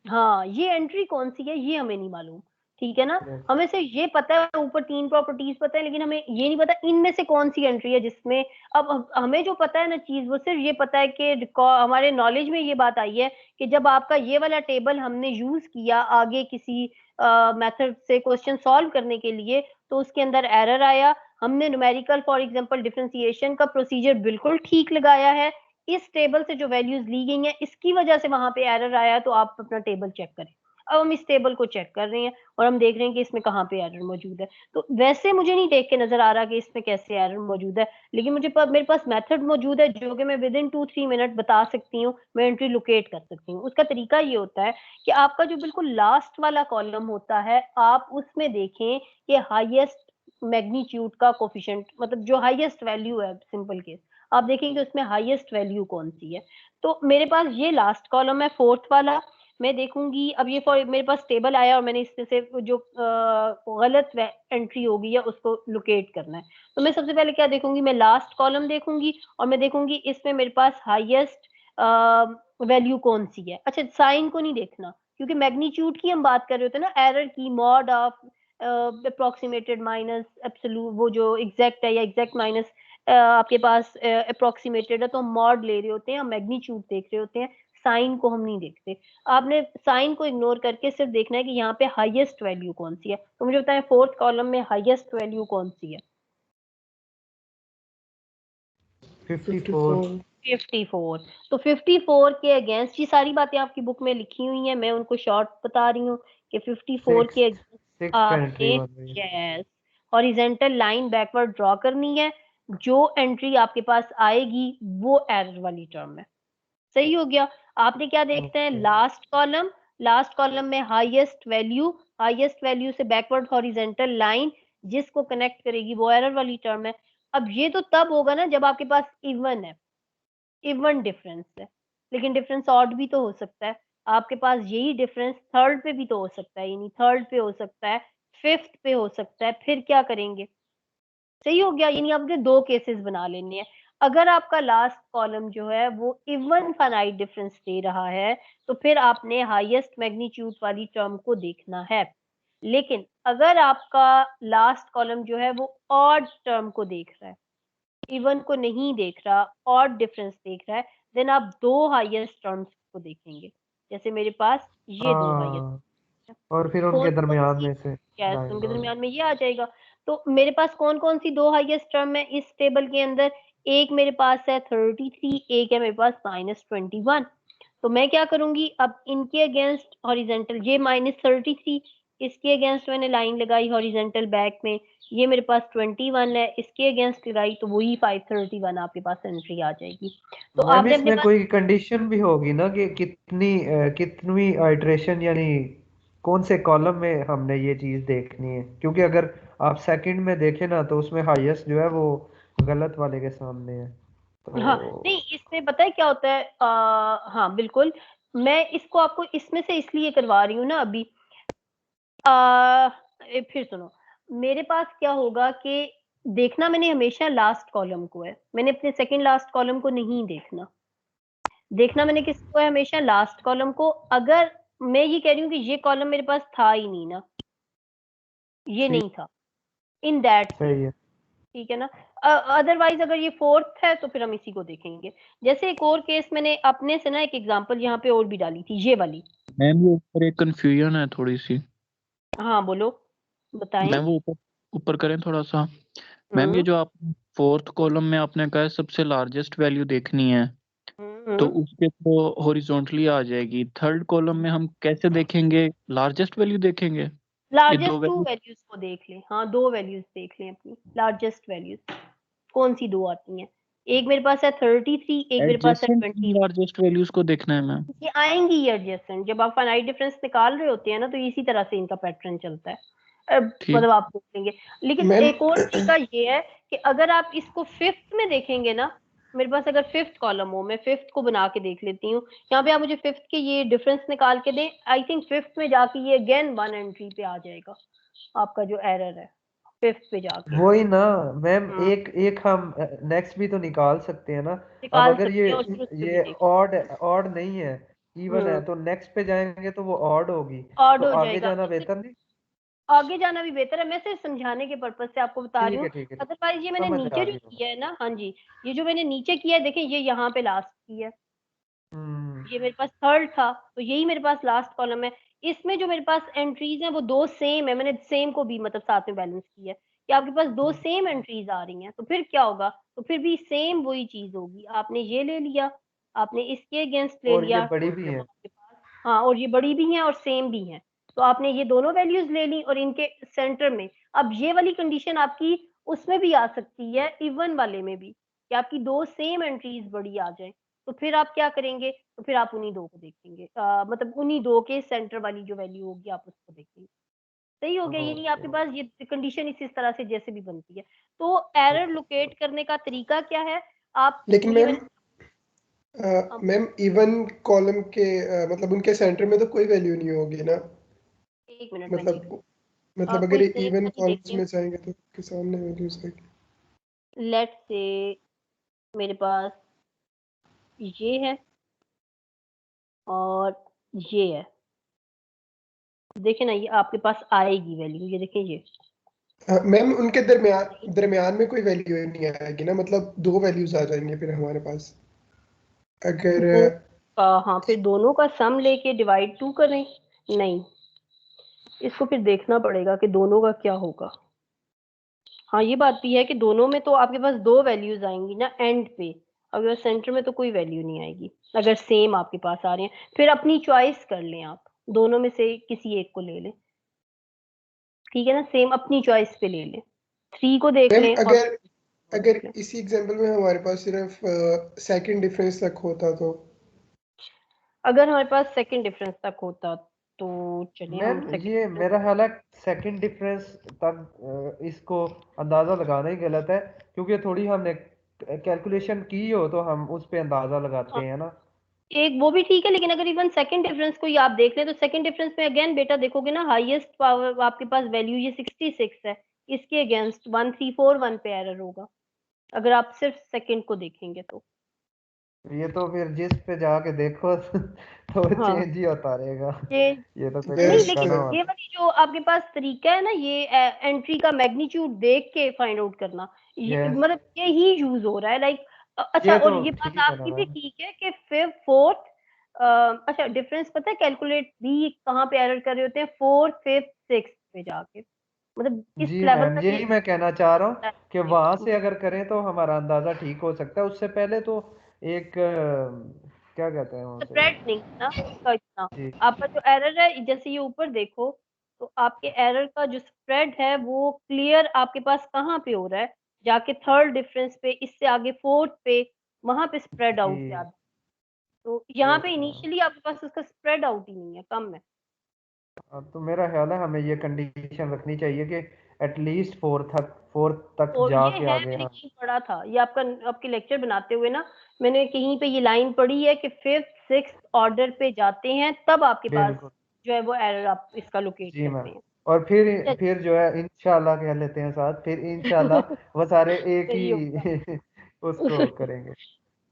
हाँ, ये एंट्री कौन-सी है ये हमें नहीं मालूम, ठीक है ना? Yes. हमें सिर्फ ये पता है, ऊपर 3 प्रॉपर्टीज़ पता है, लेकिन हमें ये नहीं पता इनमें से कौन-सी एंट्री है जिसमें अब हमें जो पता है ना चीज़, वो सिर्फ ये पता है कि हमारे नॉलेज में ये बात आई है कि जब आपका ये वाला टेबल हमने यूज़ किया आगे किसी मेथड से क्वेश्चन सॉल्व करने के लिए, तो उसके अंदर एरर आया। हमने न्यूमेरिकल फॉर एग्ज़ाम्पल डिफरेंशिएशन का प्रोसीजर बिल्कुल ठीक लगाया है। इस टेबल से जो वैल्यूज़ ली गई हैं, इसकी वजह से वहाँ पे एरर आया, तो आप अपना टेबल चेक करें। अब हम इस टेबल को चेक कर रहे हैं और हम देख रहे हैं कि इसमें कहाँ पे एरर मौजूद है। तो वैसे मुझे नहीं देख के नज़र आ रहा कि इसमें कैसे एरर मौजूद है, लेकिन मेरे पास मेथड मौजूद है जो कि मैं विदिन 2-3 मिनट बता सकती हूँ, मैं एंट्री लोकेट कर सकती हूँ। उसका तरीका ये होता है कि आपका जो बिल्कुल लास्ट वाला कॉलम होता है, आप उसमें देखें कि हाईएस्ट मैग्नीट्यूड का कोएफ़िशिएंट, मतलब जो हाईएस्ट वैल्यू है, सिंपल केस, आप देखेंगे उसमें हाईएस्ट वैल्यू कौन-सी है। तो मेरे पास ये लास्ट कॉलम है 4th वाला, मैं देखूँगी अब ये फॉर मेरे पास टेबल आया और मैंने इसमें से जो गलत वे एंट्री होगी या उसको लोकेट करना है। तो मैं सबसे पहले क्या देखूँगी, मैं लास्ट कॉलम देखूँगी और मैं देखूँगी इसमें मेरे पास हाईएस्ट वैल्यू कौन-सी है। अच्छा, साइन को नहीं देखना, क्योंकि मैग्नीट्यूड की हम बात कर रहे होते हैं ना, एरर की, मॉड ऑफ अप्रॉक्सिमेटेड माइनस एब्सोल्यूट, वो जो एग्ज़ैक्ट है या एग्ज़ैक्ट माइनस आपके पास अप्रॉक्सिमेटेड है, तो हम मॉड ले रहे होते हैं, हम मैग्नीट्यूड देख रहे होते हैं, साइन को हम नहीं देखते। आपने साइन को इग्नोर करके सिर्फ देखना है कि यहाँ पे हाईएस्ट वैल्यू कौन-सी है। तो मुझे बताएँ 4th कॉलम में हाईएस्ट वैल्यू कौन-सी है? 54। 54। तो 54 के अगेंस्ट ये सारी बातें आपकी बुक में लिखी हुई हैं, मैं उनको शॉर्ट बता रही हूँ कि 54 के सिक्स अगेंस्ट सिक्स एंट्री आपने बन रही है। Yes horizontal line backward draw करनी है। जो एंट्री आपके पास आएगी वो एरर वाली टर्म है। सही हो गया। आपने क्या देखते हैं, ओके। लास्ट कॉलम में हाईएस्ट वैल्यू से बैकवर्ड हॉरिजॉन्टल लाइन जिसको कनेक्ट करेगी वो एरर वाली टर्म है। अब ये तो तब होगा ना जब आपके पास इवन है, इवन डिफरेंस है, लेकिन डिफरेंस ऑड भी तो हो सकता है। आपके पास यही डिफरेंस थर्ड पे भी तो हो सकता है, यानी थर्ड पे हो सकता है, फिफ्थ पे हो सकता है, फिर क्या करेंगे? सही हो गया, यानी आपके 2 केसेस बना लेने हैं। अगर आपका लास्ट कॉलम जो है वो इवन फाइनाइट डिफरेंस दे रहा है, तो फिर आपने हाईएस्ट मैग्नीट्यूड वाली टर्म को देखना है। लेकिन अगर आपका लास्ट कॉलम जो है वो ऑड टर्म को देख रहा है, इवन को नहीं देख रहा, ऑड डिफरेंस देख रहा है, देन आप 2 हाईएस्ट टर्म्स को देखेंगे। जैसे मेरे पास ये 2 हाईएस्ट हाँ, और फिर उनके कौन-कौन दरमियान सी में से यस, लाइन उनके ड्रॉ। दरमियान में ये आ जाएगा। तो मेरे पास कौन-कौन सी 2 हाईएस्ट टर्म है इस टेबल के अंदर? एक मेरे पास है 33, एक है मेरे पास -21। तो मैं क्या करूँगी, अब इनके अगेंस्ट हॉरिज़ॉन्टल ये -33, इसके अगेंस्ट मैंने लाइन लगाई हॉरिज़ॉन्टल बैक में, ये मेरे पास 21 है, इसके अगेंस्ट लगाई तो वही 531 आपके पास एंट्री आ जाएगी। तो मैम आपने अपने इसमें पास कोई कंडीशन भी होगी ना कि कितनी आइट्रेशन, यानी कौन से कॉलम में हमने ये चीज देखनी है, क्योंकि अगर आप सेकंड में देखें ना तो उसमें हाईएस्ट जो है वो गलत वाले के सामने है हाँ, तो। नहीं इसमें पता है क्या होता है, हाँ, बिल्कुल, मैं इसको आपको इसमें से इसलिए करवा रही हूँ ना अभी, फिर सुनो, मेरे पास क्या होगा कि देखना मैंने हमेशा लास्ट कॉलम को है, मैंने अपने सेकंड लास्ट कॉलम को नहीं देखना। देखना मैंने किसको है, हमेशा लास्ट कॉलम को। अगर मैं ये कह रही हूँ कि ये कॉलम मेरे पास था ही नहीं ना, ये ठीक। नहीं था, इन दैट केस, सही है। ठीक है ना? अदरवाइज़ अगर ये 4th है तो फिर हम इसी को देखेंगे। जैसे एक और केस मैंने अपने से ना एक एग्ज़ाम्पल यहाँ पे और भी डाली थी, ये वाली। मैम ये ऊपर एक कंफ्यूजन है थोड़ी सी। हाँ, बोलो, बताएँ? मैम वो ऊपर ऊपर करें थोड़ा सा। मैम ये हुँ, जो आप फोर्थ कॉलम में आपने कहा है सबसे लार्जेस्ट वैल्यू देखनी है, हुँ, तो उसके तो हॉरिजॉन्टली आ जाएगी। थर्ड कॉलम में हम कैसे देखेंगे? लार्जेस्ट वैल्यू देखेंगे? ये लार्जेस्ट दो टू वैल्यू वैल्यूज को देख लें। हाँ, 2 वैल्यूज देख लें अपनी लार्जेस्ट वैल्यूज। कौन सी 2 आती हैं? एक मेरे पास है 33, एक मेरे पास है एडजेसेंट 20। लार्जेस्ट वैल्यूज को देखना है मैम। ये आएंगी ये एडजेसेंट, जब आप फाइनाइट डिफरेंस निकाल रहे होते हैं ना, तो इसी तरह से इनका पैटर्न चलता है। ठीक। मतलब आप देख लेंगे। लेकिन मैम एक और तरीका ये है कि अगर आप इसको फिफ्थ में देखेंगे ना, मेरे पास अगर फिफ्थ कॉलम हो, मैं फिफ्थ को बना के देख लेती हूँ। यहाँ पे आप मुझे फिफ्थ के ये डिफरेंस निकाल के दें। आई थिंक फिफ्थ में जाके ये अगेन 1 एंट्री पे आ जाएगा, आपका जो एरर है फिफ्थ पे जाके। वही ना मैम, हाँ, एक एक हम नेक्स्ट भी तो निकाल सकते हैं ना। अब निकाल अगर सकते हैं और फिर उस पे भी ये देख। ऑड ऑड नहीं है, इवन है, हम्म, तो नेक्स्ट पे जाएंगे तो वो ऑड होगी। ऑड तो हो आगे जाएगा। जाना बेहतर नहीं? आगे जाना भी बेहतर है, मैं सिर्फ समझाने के पर्पज से आपको बता रही ठीक हूँ। है ठीक है ठीक अदरवाइज ये मैंने समझ आ नीचे जो गई किया है ना, हाँ जी, ये जो मैंने नीचे किया है, देखें ये यहाँ पे लास्ट की है। हम्म। ये मेरे पास थर्ड था, तो यही मेरे पास लास्ट कॉलम है। इसमें जो मेरे पास एंट्रीज हैं वो 2 सेम है। मैंने सेम को भी मतलब साथ में बैलेंस किया है कि आपके पास 2 सेम एंट्रीज आ रही हैं, तो फिर क्या होगा? तो फिर भी सेम वही चीज होगी। आपने ये ले लिया, आपने इसके अगेंस्ट ले और ये लिया, बड़ी तो भी है। आपके पास, हाँ, और ये बड़ी भी हैं और सेम भी हैं। तो आपने ये दोनों वैल्यूज ले ली और इनके सेंटर में, अब ये वाली कंडीशन आपकी उसमें भी आ सकती है, इवन वाले में भी, कि आपकी 2 सेम एंट्रीज बड़ी आ जाए। तो फिर आप क्या करेंगे? तो फिर आप उन्हीं 2 को देखेंगे, मतलब उन्हीं 2 के सेंटर वाली जो वैल्यू होगी आप उसको देखेंगे। सही हो गया? यानी आपके ओके। पास ये कंडीशन इस तरह से जैसे भी बनती है। तो एरर लोकेट करने का तरीका क्या है? आप लेकिन ये मैम मैंने, हाँ, मैम इवन कॉलम के मतलब उनके सेंटर में तो कोई वैल्यू नहीं होगी ना। 1 मिनट मैं देख, मतलब अगर कोई सेम इवन वाली कॉलम्स देखें। में जाएंगे तो के सामने वैल्यूज आएगी। लेट्स से मेरे पास ये है और ये है। देखें ना, ये आपके पास आएगी वैल्यू, ये देखें ये। मैम उनके दरमियान दरमियान में कोई वैल्यू नहीं आएगी ना, मतलब दो वैल्यूज आ जाएंगे फिर हमारे पास अगर दो का, हाँ, फिर दोनों का सम लेके डिवाइड 2 करें? नहीं, इसको फिर देखना पड़ेगा कि दोनों का क्या होगा। हाँ, ये बात भी है कि दोनों में तो आपके पास 2 वैल्यूज आएंगी ना एंड पे, अगर सेंटर में तो कोई वैल्यू नहीं आएगी अगर सेम आपके पास आ रहे हैं। फिर अपनी चॉइस कर लें, आप दोनों में से किसी एक को ले लें। ठीक है ना? सेम अपनी चॉइस पे ले लें, 3 को देख मैम लें और अगर 4 अगर देख लें। इसी एग्जांपल में हमारे पास सिर्फ सेकंड डिफरेंस तक होता तो अगर हमारे पास सेकंड डिफरेंस तक होता तो चलिए हम मैम सेकंड ये डिफरेंस, मेरा ख्याल है सेकंड डिफरेंस तक इसको अंदाजा लगाना ही गलत है, क्योंकि थोड़ी हमने कैलकुलेशन की हो तो हम उस पे अंदाजा लगाते हैं ना। एक वो भी ठीक है, लेकिन अगर इवन सेकंड डिफरेंस को ही आप देख लें, तो सेकंड डिफरेंस में अगेन बेटा देखोगे ना, हाईएस्ट पावर आपके पास वैल्यू ये 66 है, इसके अगेंस्ट 1341 पे एरर होगा अगर आप सिर्फ सेकंड को देखेंगे तो। ये तो फिर जिस पे जाके देखो तो हाँ, चेंज ही होता रहेगा। ये ये तो कोई नहीं, तरीका बेस्ट। लेकिन ना ये होता। वाली जो आपके पास तरीका है ना, ये एंट्री का मैग्नीट्यूड देख के फाइंड आउट करना, ये यस, मतलब ये ही यूज हो रहा है, लाइक। अच्छा, ये तो और ये बात ठीक है ना आपकी भी मैम। ठीक है कि फिफ्थ फोर्थ, अच्छा, डिफरेंस पता है कैलकुलेट भी कहाँ पे एरर कर रहे होते हैं? फोर्थ, फिफ्थ, सिक्स्थ पे जाके, मतलब इस जी लेवल मैम, तक ये यही मैं कहना चाह रहा हूँ कि वहां से अगर करें तो हमारा अंदाजा ठीक हो सकता है। उससे पहले तो एक क्या कहते हैं उसे। स्प्रेड नहीं है ना उसका इतना। जी आपका जो एरर है, जैसे ये ऊपर देखो, तो आपके एरर का जो स्प्रेड है वो क्लियर आपके पास कहाँ पे हो रहा है? जाके थर्ड डिफरेंस पे, इससे आगे फोर्थ पे, वहां पे स्प्रेड जी। आउट ज्यादा। तो यहाँ पे यस मैम। इनिशियली आपके पास उसका स्प्रेड आउट ही नहीं है, कम है। तो मेरा ख्याल है हमें ये कंडीशन रखनी चाहिए कि एटलीस्ट फोर्थ तक और ये जाके है, आगे मैंने हम। कहीं पढ़ा था, ये आपका आपके लेक्चर बनाते हुए ना, मैंने कहीं पे ये लाइन पढ़ी है कि फिफ्थ सिक्स्थ ऑर्डर पे जाते हैं तब आपके पास बिल्कुल। जो है वो एरर आप इसका लोकेट जी करते मैम। हैं। और फिर जो है इंशाल्लाह कह लेते हैं साथ, फिर इंशाल्लाह वो सारे एक सही होगा। ही उसको करेंगे।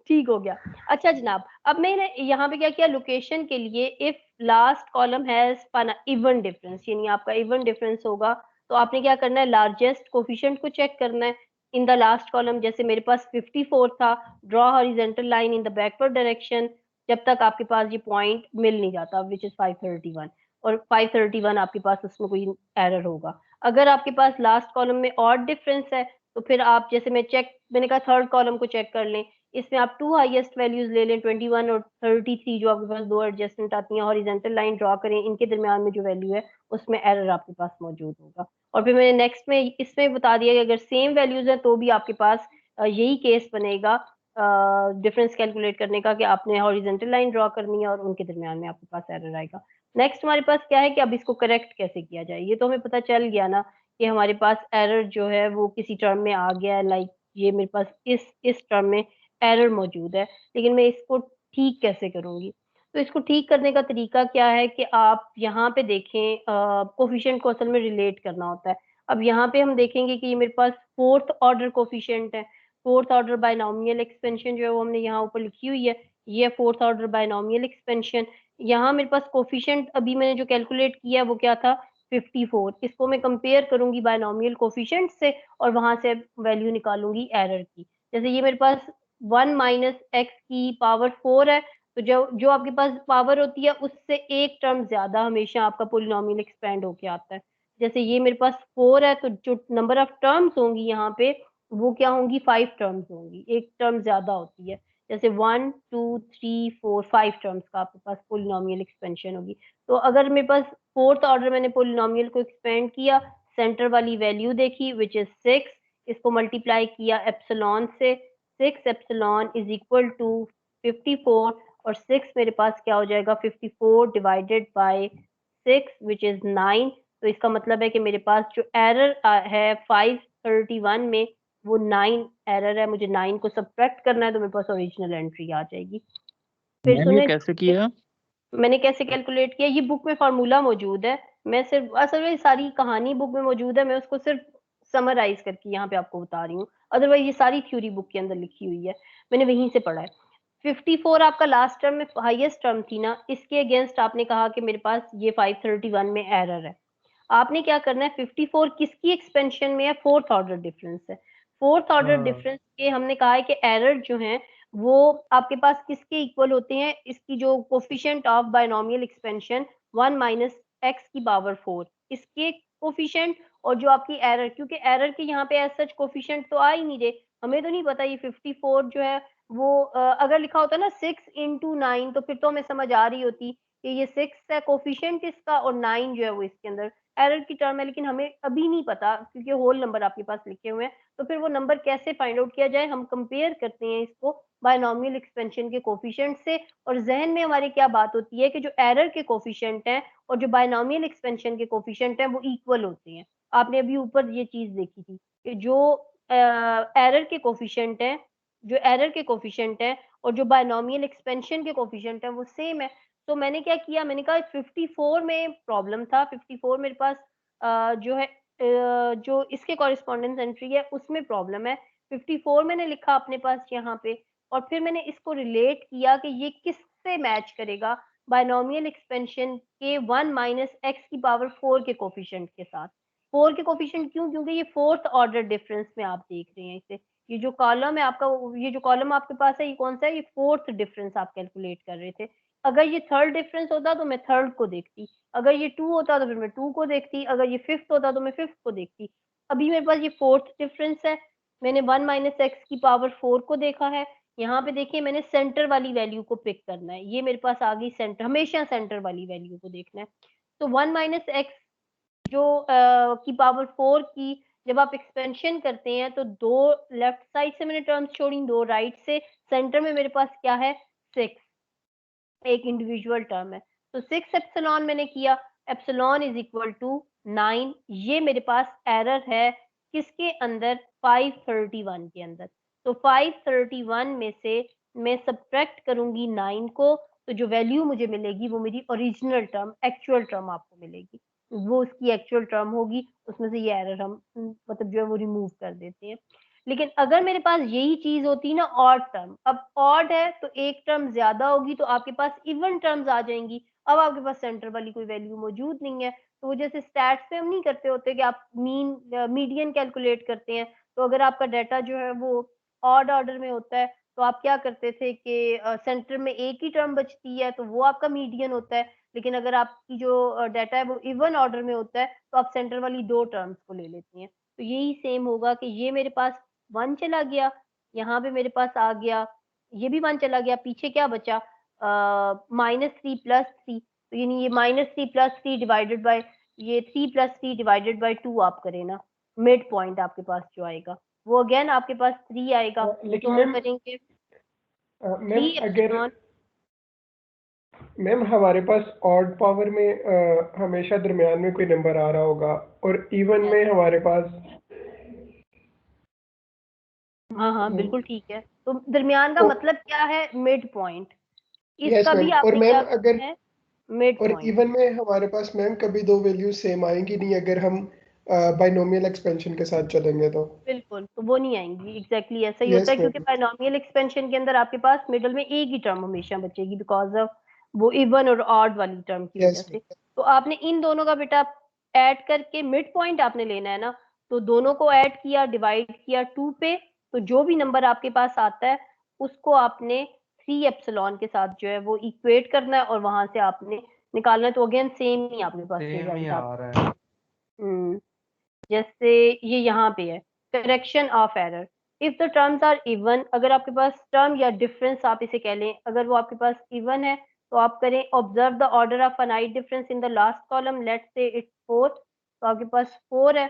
ठीक हो गया। अच्छा जनाब, अब मैंने यहाँ पे क्या किया, लोकेशन के लिए, if last column has even difference, यानी आपका इवन डिफरेंस होगा, तो आपने क्या करना है? लार्जेस्ट कोफिशिएंट को चेक करना है इन द लास्ट कॉलम। जैसे मेरे पास 54 था, draw horizontal line in the backward direction, जब तक आपके पास ये पॉइंट मिल नहीं जाता, विच इज 531, और 531 आपके पास उसमें कोई एरर होगा। अगर आपके पास लास्ट कॉलम में ऑड डिफरेंस है, तो फिर आप, जैसे मैंने कहा थर्ड कॉलम को चेक कर लें, इसमें आप 2 हाईएस्ट वैल्यूज ले लें 21 और 33 जो आपके पास दो एडजस्टमेंट आती हैं, हॉरिजॉन्टल लाइन ड्रॉ करें, इनके दरमियान में जो वैल्यू है उसमें एरर आपके पास मौजूद होगा। और फिर मैंने नेक्स्ट में इसमें बता दिया कि अगर सेम वैल्यूज है तो भी आपके पास यही केस बनेगा डिफरेंस कैलकुलेट करने का कि आपने हॉरिजॉन्टल लाइन ड्रॉ करनी है और उनके दरमियान में आपके पास एरर आएगा। नेक्स्ट हमारे पास क्या है कि अब इसको करेक्ट कैसे किया जाए, ये तो हमें पता चल गया ना कि हमारे पास एरर जो है वो किसी टर्म में आ गया है, लाइक ये मेरे पास इस टर्म में एरर मौजूद है, लेकिन मैं इसको ठीक कैसे करूंगी। तो इसको ठीक करने का तरीका क्या है कि आप यहाँ पे देखें, कोफिशिएंट को असल में रिलेट करना होता है। अब यहाँ पे हम देखेंगे कि ये मेरे पास फोर्थ ऑर्डर कोफिशिएंट है, फोर्थ ऑर्डर बायनॉमियल एक्सपेंशन जो है वो हमने यहाँ ऊपर लिखी हुई है, ये फोर्थ ऑर्डर बायनॉमियल एक्सपेंशन। यहाँ मेरे पास कोफिशिएंट अभी मैंने जो कैलकुलेट किया वो क्या था 54, इसको मैं कंपेयर करूंगी बायनॉमियल कोफिशिएंट से और वहां से वैल्यू निकालूंगी एरर की। जैसे ये मेरे पास 1 माइनस एक्स की पावर 4 है, तो जो जो आपके पास पावर होती है उससे एक टर्म ज्यादा हमेशा आपका पोलिनोमियल एक्सपेंड होके आता है। जैसे ये मेरे पास 4 है तो जो नंबर ऑफ टर्म्स होंगी यहाँ पे वो क्या होंगी 5 टर्म्स होंगी, एक टर्म ज्यादा होती है। जैसे 1 2 3 4 5 टर्म्स का आपके पास पोलिनोमियल एक्सपेंशन होगी। तो अगर मेरे पास फोर्थ ऑर्डर मैंने पोलिनोमियल को एक्सपेंड किया, सेंटर वाली वैल्यू देखी विच इज 6, इसको मल्टीप्लाई किया एप्सिलॉन से, 6 एप्सिलॉन इज इक्वल टू 54 और 6 मेरे पास क्या हो जाएगा 54 डिवाइडेड बाय 6 विच इज 9। तो इसका मतलब है कि मेरे पास जो एरर है 531 में वो 9 एरर है, मुझे 9 को सब्ट्रैक्ट करना है तो मेरे पास ओरिजिनल एंट्री आ जाएगी। फिर मैम ये सुने कैसे किया? मैंने कैसे कैलकुलेट किया, ये बुक में फार्मूला मौजूद है, मैं सिर्फ असल में सारी कहानी बुक में मौजूद है, मैं उसको सिर्फ समराइज करके यहाँ पे आपको बता रही हूँ, अदरवाइज ये सारी थ्योरी बुक के अंदर लिखी हुई है, मैंने वहीं से पढ़ा है। 54 आपका लास्ट टर्म में हाईएस्ट टर्म थी ना, इसके अगेंस्ट आपने कहा कि मेरे पास ये 531 में एरर है। आपने क्या करना है 54 किसकी एक्सपेंशन में है, फोर्थ ऑर्डर डिफरेंस है। फोर्थ ऑर्डर हाँ डिफरेंस के हमने कहा है कि एरर जो है वो आपके पास किसके इक्वल होते हैं, इसकी जो coefficient of binomial expansion 1 minus x की पावर 4 इसके कोफिशिएंट और जो आपकी एरर, क्योंकि एरर के यहाँ पे एज सच कोफिशिएंट तो आ ही नहीं रहे, हमें तो नहीं पता ये 54 जो है वो अगर लिखा होता ना 6 इंटू 9 तो फिर तो हमें समझ आ रही होती कि ये 6 है कोफिशिएंट इसका और 9 जो है वो इसके अंदर एरर की टर्म है, लेकिन हमें अभी नहीं पता क्योंकि होल नंबर आपके पास लिखे हुए हैं। तो फिर वो नंबर कैसे फाइंड आउट किया जाए, हम कंपेयर करते हैं इसको बायनॉमियल एक्सपेंशन के कोफिशिएंट से, और जहन में हमारी क्या बात होती है कि जो एरर के कोफिशिएंट हैं और जो बायनॉमियल एक्सपेंशन के कोफिशिएंट हैं वो इक्वल होते हैं। आपने अभी ऊपर ये चीज देखी थी कि जो एरर के कोफिशिएंट हैं जो एरर के कोफिशिएंट हैं और जो बायनॉमियल एक्सपेंशन के कोफिशिएंट हैं वो सेम है। तो मैंने क्या किया, मैंने कहा 54 में प्रॉब्लम था, 54 मेरे पास जो है जो इसके कॉरेस्पॉन्डेंस एंट्री है उसमें प्रॉब्लम है, 54 मैंने लिखा अपने पास यहाँ पे, और फिर मैंने इसको रिलेट किया कि ये किससे मैच करेगा बायनॉमियल एक्सपेंशन के 1 माइनस एक्स की पावर 4 के कोफिशिएंट के साथ। 4 के कोफिशिएंट क्यों, क्योंकि ये फोर्थ ऑर्डर डिफरेंस में आप देख रहे हैं इसे, ये जो कॉलम है आपका, ये जो कॉलम आपके पास है ये कौन सा है, ये फोर्थ डिफरेंस आप कैलकुलेट कर रहे थे। अगर ये थर्ड डिफरेंस होता तो मैं थर्ड को देखती, अगर ये 2 होता तो फिर मैं 2 को देखती, अगर ये फिफ्थ होता तो मैं फिफ्थ को देखती। अभी मेरे पास ये फोर्थ डिफरेंस है, मैंने 1 माइनस एक्स की पावर 4 को देखा है। यहाँ पे देखिए मैंने सेंटर वाली वैल्यू को पिक करना है, ये मेरे पास आ गई सेंटर, हमेशा सेंटर वाली वैल्यू को देखना है। तो 1 माइनस एक्स जो की पावर 4 की जब आप एक्सपेंशन करते हैं तो दो लेफ्ट साइड से मैंने टर्म्स छोड़ी, दो राइट से, सेंटर में मेरे पास क्या है 6, एक इंडिविजुअल टर्म है। तो 6 एप्सिलॉन मैंने किया, एप्सिलॉन इज इक्वल टू 9, ये मेरे पास एरर है किसके अंदर 531 के अंदर। तो 531 में से मैं सब्ट्रैक्ट करूंगी 9 को, तो जो वैल्यू मुझे मिलेगी वो मेरी ओरिजिनल टर्म एक्चुअल टर्म आपको मिलेगी, वो उसकी एक्चुअल टर्म होगी, उसमें से ये एरर हम मतलब जो है वो रिमूव कर देते हैं। लेकिन अगर मेरे पास यही चीज होती ना ऑड टर्म, अब ऑड है तो एक टर्म ज्यादा होगी तो आपके पास इवन टर्म्स आ जाएंगी, अब आपके पास सेंटर वाली कोई वैल्यू मौजूद नहीं है। तो वो जैसे स्टैट्स में हम नहीं करते होते कि आप मीडियन कैलकुलेट करते हैं, तो अगर आपका डाटा जो है वो ऑड ऑर्डर में होता है तो आप क्या करते थे कि सेंटर में एक ही टर्म बचती है तो वो आपका मीडियन होता है, लेकिन अगर आपकी जो डाटा है वो इवन ऑर्डर में होता है तो आप सेंटर वाली दो टर्म्स को ले लेती हैं। तो यही सेम होगा कि ये मेरे पास 1 चला गया, यहाँ पे मेरे पास आ गया ये भी 1 चला गया, पीछे क्या बचा -3 + 3, तो यानी ये -3 + 3 डिवाइडेड बाय ये 3 + 3 डिवाइडेड बाय 2 आप करें ना, मिड पॉइंट आपके पास जो आएगा वो अगेन आपके पास 3 आएगा। लेकिन तो हम करेंगे मैम 3 अगर एप्सिलॉन। मैम हमारे पास ऑड पावर में हमेशा दरमियान में कोई नंबर आ रहा होगा और इवन में हमारे पास हाँ हाँ बिल्कुल ठीक है। तो दरमियान का तो मतलब क्या है? Mid point. यस इसका मैम। भी और आपने मैम क्या अगर करना है? मिड और पॉइंट। इवन में हमारे पास मैम कभी दो वैल्यूज सेम आएंगी नहीं अगर हम बाइनोमियल एक्सपेंशन के साथ चलेंगे तो। बिल्कुल, तो वो नहीं आएंगी, एग्जैक्टली ऐसा ही होता यस है, क्योंकि मैम। बाइनोमियल एक्सपेंशन के अंदर आपके पास मिडल में एक ही टर्म हमेशा बचेगी बिकॉज ऑफ वो इवन और ऑड वाली टर्म की वजह यस से। मैम। तो आपने इन दोनों का बेटा ऐड करके मिड पॉइंट आपने लेना है ना, तो दोनों को ऐड किया, डिवाइड किया 2 पे, तो जो भी नंबर आपके पास आता है उसको आपने 3 एप्सिलॉन के साथ जो है वो इक्वेट करना है और वहां से आपने निकालना है। तो अगेन सेम ही आपके पास सेम ही रिजल्ट आ आता रहा है। है। जैसे ये यहाँ पे है, correction of error. If the terms are even, अगर आपके पास टर्म या डिफरेंस आप इसे कह लें, अगर वो आपके पास इवन है तो आप करें observe the order of finite difference in the last column, let's say it's 4, तो आपके पास 4 है।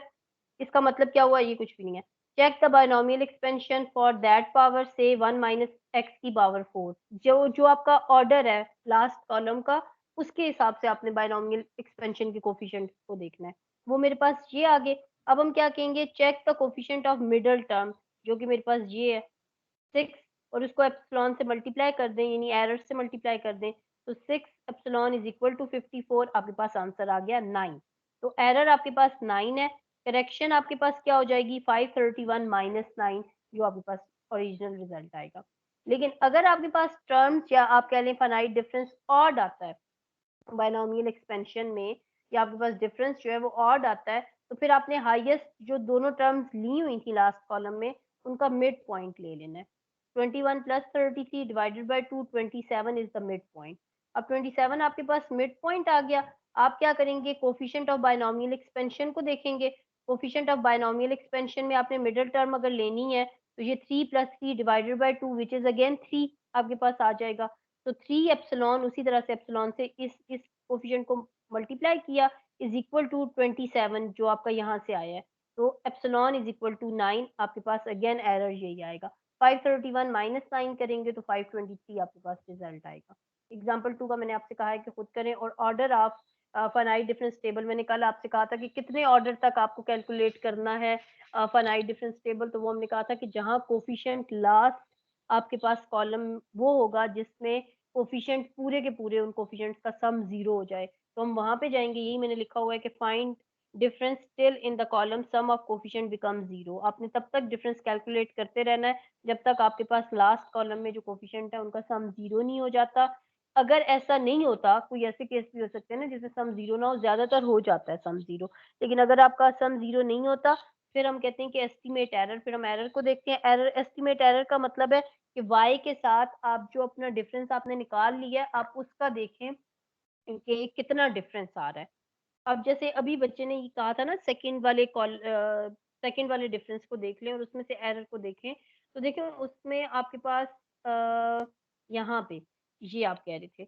इसका मतलब क्या हुआ? ये कुछ भी नहीं है। Check the binomial expansion for that power से 1 माइनस एक्स की पावर 4, जो जो आपका ऑर्डर है लास्ट कॉलम का, उसके हिसाब से आपने बाइनोमियल एक्सपेंशन के कोफिशिएंट को देखना है। वो मेरे पास ये आगे। अब हम क्या कहेंगे? Check the coefficient of middle term, जो कि मेरे पास ये है 6, और उसको एप्सिलॉन से मल्टीप्लाई कर दें, यानी एरर से मल्टीप्लाई कर दें, तो 6 एप्सिलॉन इज इक्वल टू 54, आपके पास आंसर आ गया 9। तो एरर आपके पास 9 है, करेक्शन आपके पास क्या हो जाएगी? 531 माइनस 9, जो आपके पास ओरिजिनल रिजल्ट आएगा। लेकिन अगर आपके पास टर्म्स या आप कह लें फाइनाइट डिफरेंस ऑड आता है बायनोमियल एक्सपेंशन में, या आपके पास डिफरेंस जो है वो ऑड आता है, तो फिर आपने हाईएस्ट जो दोनों टर्म्स ली हुई थी लास्ट कॉलम में, उनका मिड पॉइंट ले लेना है। 21 plus 33 divided by 2, 27 is the mid point. अब 27 आपके पास मिड पॉइंट आ गया। आप क्या करेंगे? कोफिशिएंट ऑफ बायनोमियल एक्सपेंशन को देखेंगे। कोफिशिएंट ऑफ बायनोमियल एक्सपेंशन में आपने मिडिल टर्म अगर लेनी है तो ये 3 plus 3 divided by 2 which is again 3 आपके पास आ जाएगा। तो 3 एप्सिलॉन, उसी तरह से एप्सिलॉन से इस कोफिशिएंट को मल्टीप्लाई किया, इज इक्वल टू 27, जो आपका यहाँ से आया है। तो एप्सिलॉन इज इक्वल टू 9, आपके पास अगेन एरर यही आएगा। 531 माइनस 9 करेंगे तो 523 आपके पास रिजल्ट आएगा। एग्जाम्पल 2 का मैंने आपसे कहा है कि खुद करें। और order of finite difference table, मैंने कल आपसे कहा था कि कितने ऑर्डर तक आपको कैलकुलेट करना है फाइनाइट डिफरेंस टेबल, तो वो हमने कहा था कि जहाँ कोफिशिएंट लास्ट आपके पास कॉलम वो होगा जिसमें कोफिशिएंट पूरे के पूरे उन कोफिशिएंट्स का सम 0 हो जाए, तो हम वहां पे जाएंगे। यही मैंने लिखा हुआ है कि find difference till in the column sum of coefficient become 0। आपने तब तक डिफरेंस कैलकुलेट करते रहना है जब तक आपके पास लास्ट कॉलम में जो कोफिशिएंट है उनका सम 0 नहीं हो जाता। अगर ऐसा नहीं होता, कोई ऐसे केस भी हो सकते हैं ना जिसमें सम 0 ना हो, ज्यादातर हो जाता है सम 0, लेकिन अगर आपका सम 0 नहीं होता, फिर हम कहते हैं कि एस्टिमेट एरर। फिर हम एरर को देखते हैं। एरर, एस्टिमेट एरर का मतलब है कि y के साथ आप जो अपना डिफरेंस आपने निकाल लिया है, आप उसका देखें कि कितना डिफरेंस आ रहा है। अब जैसे अभी बच्चे ने ये कहा था ना, सेकंड वाले डिफरेंस को देख लें और उसमें से एरर को देखें, तो देखें उसमें आपके पास यहाँ पे ये आप कह रहे थे,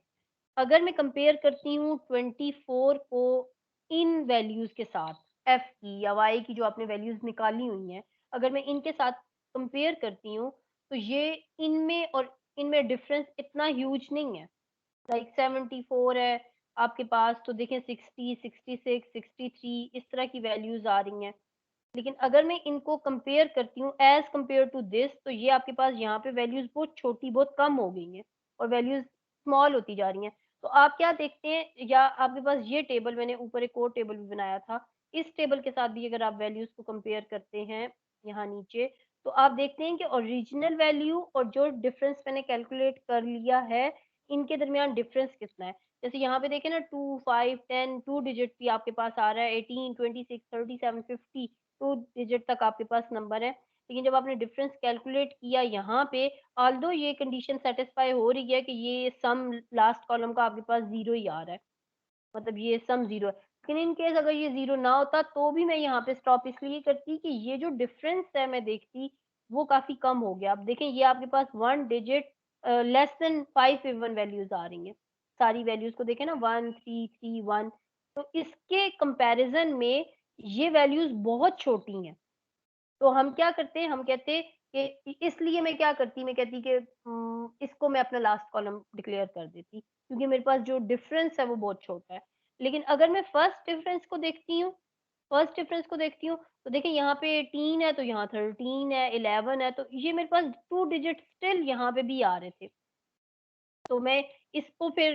अगर मैं कंपेयर करती हूँ 24 को इन वैल्यूज के साथ, एफ की या वाई की जो आपने वैल्यूज निकाली हुई हैं, अगर मैं इनके साथ कंपेयर करती हूँ, तो ये इनमें और इनमें डिफरेंस इतना ह्यूज नहीं है। लाइक 74 है आपके पास, तो देखें 60, 66, 63 इस तरह की वैल्यूज आ रही हैं। लेकिन अगर मैं इनको कंपेयर करती हूँ एज कंपेयर टू दिस, तो ये आपके पास यहाँ पे वैल्यूज बहुत छोटी, बहुत कम हो गई हैं और वैल्यूज स्मॉल होती जा रही हैं। तो आप क्या देखते हैं, या आपके पास ये टेबल, मैंने ऊपर एक और टेबल भी बनाया था, इस टेबल के साथ भी अगर आप वैल्यूज को कंपेयर करते हैं यहाँ नीचे, तो आप देखते हैं कि ओरिजिनल वैल्यू और जो डिफरेंस मैंने कैलकुलेट कर लिया है, इनके दरमियान डिफरेंस कितना है। जैसे यहाँ पे देखें ना, 2, 5, 10, 2 डिजिट भी आपके पास आ रहा है, 18, 26, 37, 50, 2 डिजिट तक आपके पास नंबर है। लेकिन जब आपने डिफरेंस कैलकुलेट किया यहाँ पे, ऑल्दो ये कंडीशन सेटिस्फाई हो रही है कि ये सम लास्ट कॉलम का आपके पास 0 ही आ रहा है, मतलब ये सम 0 है। लेकिन इन केस अगर ये 0 ना होता तो भी मैं यहाँ पे स्टॉप इसलिए करती कि ये जो डिफरेंस है मैं देखती वो काफ़ी कम हो गया। अब देखें ये आपके पास 1 digit less than 5 even values आ रही हैं। सारी वैल्यूज को देखें ना 1 3 3 1, तो इसके कंपैरिजन में ये वैल्यूज बहुत छोटी हैं। तो हम क्या करते हैं, हम कहते हैं कि इसलिए मैं क्या करती, मैं कहती कि इसको मैं अपना लास्ट कॉलम डिक्लेयर कर देती, क्योंकि मेरे पास जो डिफरेंस है वो बहुत छोटा है। लेकिन अगर मैं फर्स्ट डिफरेंस को देखती हूँ तो देखिए यहाँ पे 18 है, तो यहाँ 13 है, 11 है, तो ये मेरे पास 2 डिजिट स्टिल यहाँ पे भी आ रहे थे। तो मैं इसको फिर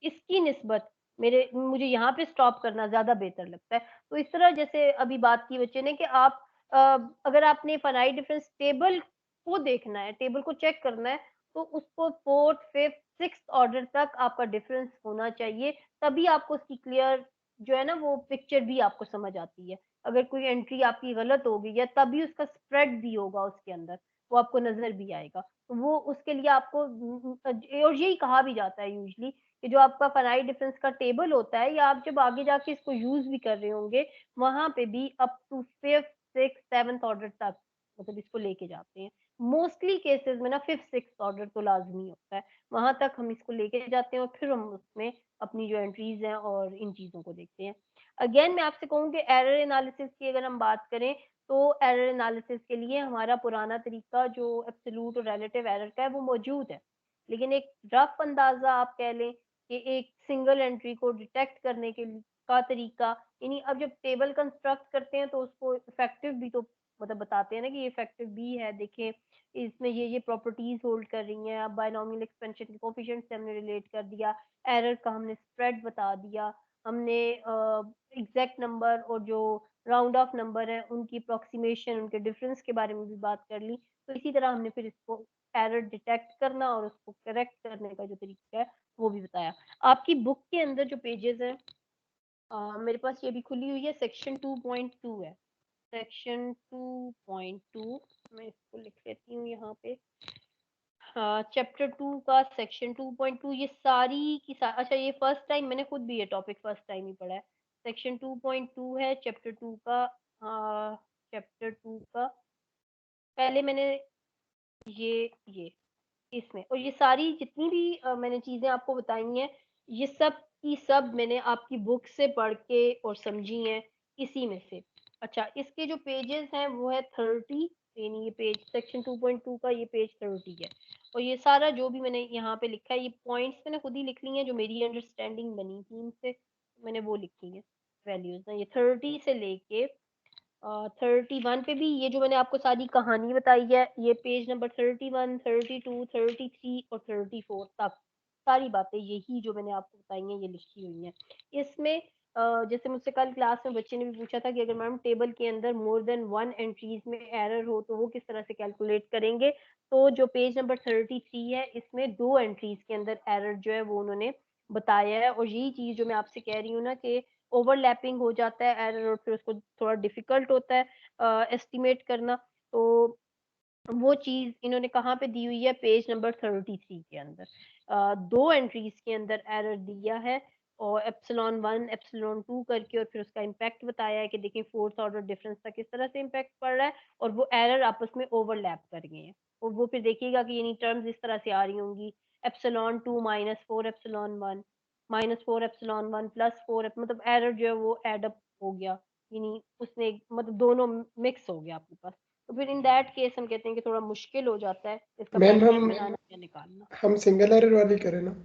इसकी निस्बत मुझे यहाँ पे स्टॉप करना ज़्यादा बेहतर लगता है। तो इस तरह जैसे अभी बात की बच्चे ने कि आप अ, अगर आपने फ़ाइनाइट डिफरेंस टेबल को देखना है, टेबल को चेक करना है, तो उसको 4th, 5th, 6th ऑर्डर तक आपका डिफरेंस होना चाहिए, तभी आपको उसकी क्लियर जो है ना वो पिक्चर भी आपको समझ आती है। अगर कोई एंट्री आपकी गलत हो गई है, तभी उसका स्प्रेड भी होगा उसके अंदर, वो आपको नज़र भी आएगा। तो वो उसके लिए आपको और यही कहा भी जाता है यूजुअली कि जो आपका फ़ाइनाइट डिफरेंस का टेबल होता है, या आप जब आगे जाके इसको यूज़ भी कर रहे होंगे, वहाँ पे भी up to 5th, 6th, 7th order तक मतलब इसको लेके जाते हैं। मोस्टली केसेस में ना 5th, 6th ऑर्डर तो लाज़मी होता है। वहाँ तक हम इसको लेके जाते हैं और फिर हम उसमें अपनी जो एंट्रीज़ हैं और इन चीज़ों को देखते हैं। अगेन मैं आपसे कहूँ कि एरर एनालिसिस की अगर हम बात करें, तो एरर एनालिसिस के लिए हमारा पुराना तरीका जो एब्सोल्यूट और रिलेटिव एरर का है वो मौजूद है। लेकिन एक रफ अंदाज़ा आप कह लें कि एक सिंगल एंट्री को डिटेक्ट करने का तरीका, यानी अब जब टेबल कंस्ट्रक्ट करते हैं तो उसको इफेक्टिव भी तो मतलब बताते हैं ना कि ये इफेक्टिव भी है, देखें इसमें ये प्रॉपर्टीज होल्ड कर रही हैं। अब बायनॉमियल एक्सपेंशन के कोफिशिएंट से हमने रिलेट कर दिया, एरर का हमने स्प्रेड बता दिया, हमने एग्जैक्ट नंबर और जो राउंड ऑफ नंबर है उनकी अप्रोक्सीमेशन, उनके डिफरेंस के बारे में भी बात कर ली। तो इसी तरह हमने फिर इसको एरर डिटेक्ट करना और उसको करेक्ट करने का जो तरीका है वो भी बताया। आपकी बुक के अंदर जो पेजेस हैं, मेरे पास ये भी खुली हुई है, सेक्शन 2.2 है। सेक्शन 2.2 मैं इसको लिख लेती हूँ यहाँ पे। हाँ, चैप्टर 2 का सेक्शन 2.2 ये सारी की अच्छा ये फर्स्ट टाइम मैंने खुद भी ये टॉपिक फर्स्ट टाइम ही पढ़ा है। सेक्शन 2.2 है चैप्टर 2 का। चैप्टर 2 का पहले मैंने ये इसमें, और ये सारी जितनी भी मैंने चीजें आपको बताई हैं, ये सब की सब मैंने आपकी बुक से पढ़ के और समझी हैं इसी में से। अच्छा, इसके जो पेजेस हैं वो है 30, यानी ये पेज सेक्शन 2.2 का ये पेज 30 है। और ये सारा जो भी मैंने यहाँ पे लिखा है, ये पॉइंट्स मैंने खुद ही लिख ली हैं, जो मेरी अंडरस्टैंडिंग बनी थी इनसे मैंने वो लिखी है वैल्यूज ना। ये 30 से लेके 31 पे भी ये जो मैंने आपको सारी कहानी बताई है, ये पेज नंबर 31, 32, 33 और 34 तक सारी बातें यही जो मैंने आपको बताई हैं ये लिखी हुई हैं। इसमें जैसे मुझसे कल क्लास में बच्चे ने भी पूछा था कि अगर मैम टेबल के अंदर मोर देन 1 एंट्रीज में एरर हो तो वो किस तरह से कैलकुलेट करेंगे। तो जो पेज नंबर 33 है, इसमें 2 एंट्रीज के अंदर एरर जो है वो उन्होंने बताया है। और यही चीज जो मैं आपसे कह रही हूँ ना कि ओवरलैपिंग हो जाता है एरर और फिर उसको थोड़ा डिफिकल्ट होता है एस्टिमेट करना। तो वो चीज इन्होंने कहाँ पे दी हुई है, पेज नंबर 33 के अंदर। 2 एंट्रीज के अंदर एरर दिया है और एप्सिलॉन 1 एप्सिलॉन 2 करके, और फिर उसका इम्पैक्ट बताया है कि देखिए 4th ऑर्डर डिफरेंस का किस तरह से इम्पैक्ट पड़ रहा है, और वो एरर आपस में ओवरलैप कर गए हैं। और वो फिर देखिएगा कि यानी टर्म्स इस तरह से आ रही होंगी, एप्सिलॉन 2 -4 एप्सिलॉन 1 -4 एप्सिलॉन 1 +4, मतलब एरर जो है वो एड अप हो गया, यानी उसने मतलब दोनों मिक्स हो गया आपके पास। तो फिर इन दैट केस हम कहते हैं कि थोड़ा मुश्किल हो जाता है इसका मैम पैटर्न बनाना या निकालना। हम सिंगल एरर वाली करें ना।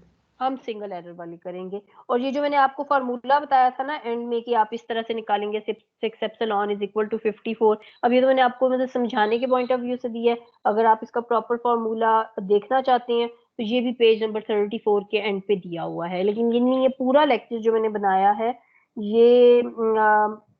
हम सिंगल एरर वाली करेंगे। और ये जो मैंने आपको फार्मूला बताया था ना एंड में कि आप इस तरह से निकालेंगे 6 एप्सिलॉन इज इक्वल टू 54, अब ये तो मैंने आपको मतलब समझाने के पॉइंट ऑफ व्यू से दिया है। अगर आप इसका प्रॉपर फार्मूला देखना चाहते हैं तो ये भी पेज नंबर 34 के एंड पे दिया हुआ है। लेकिन ये पूरा लेक्चर जो मैंने बनाया है ये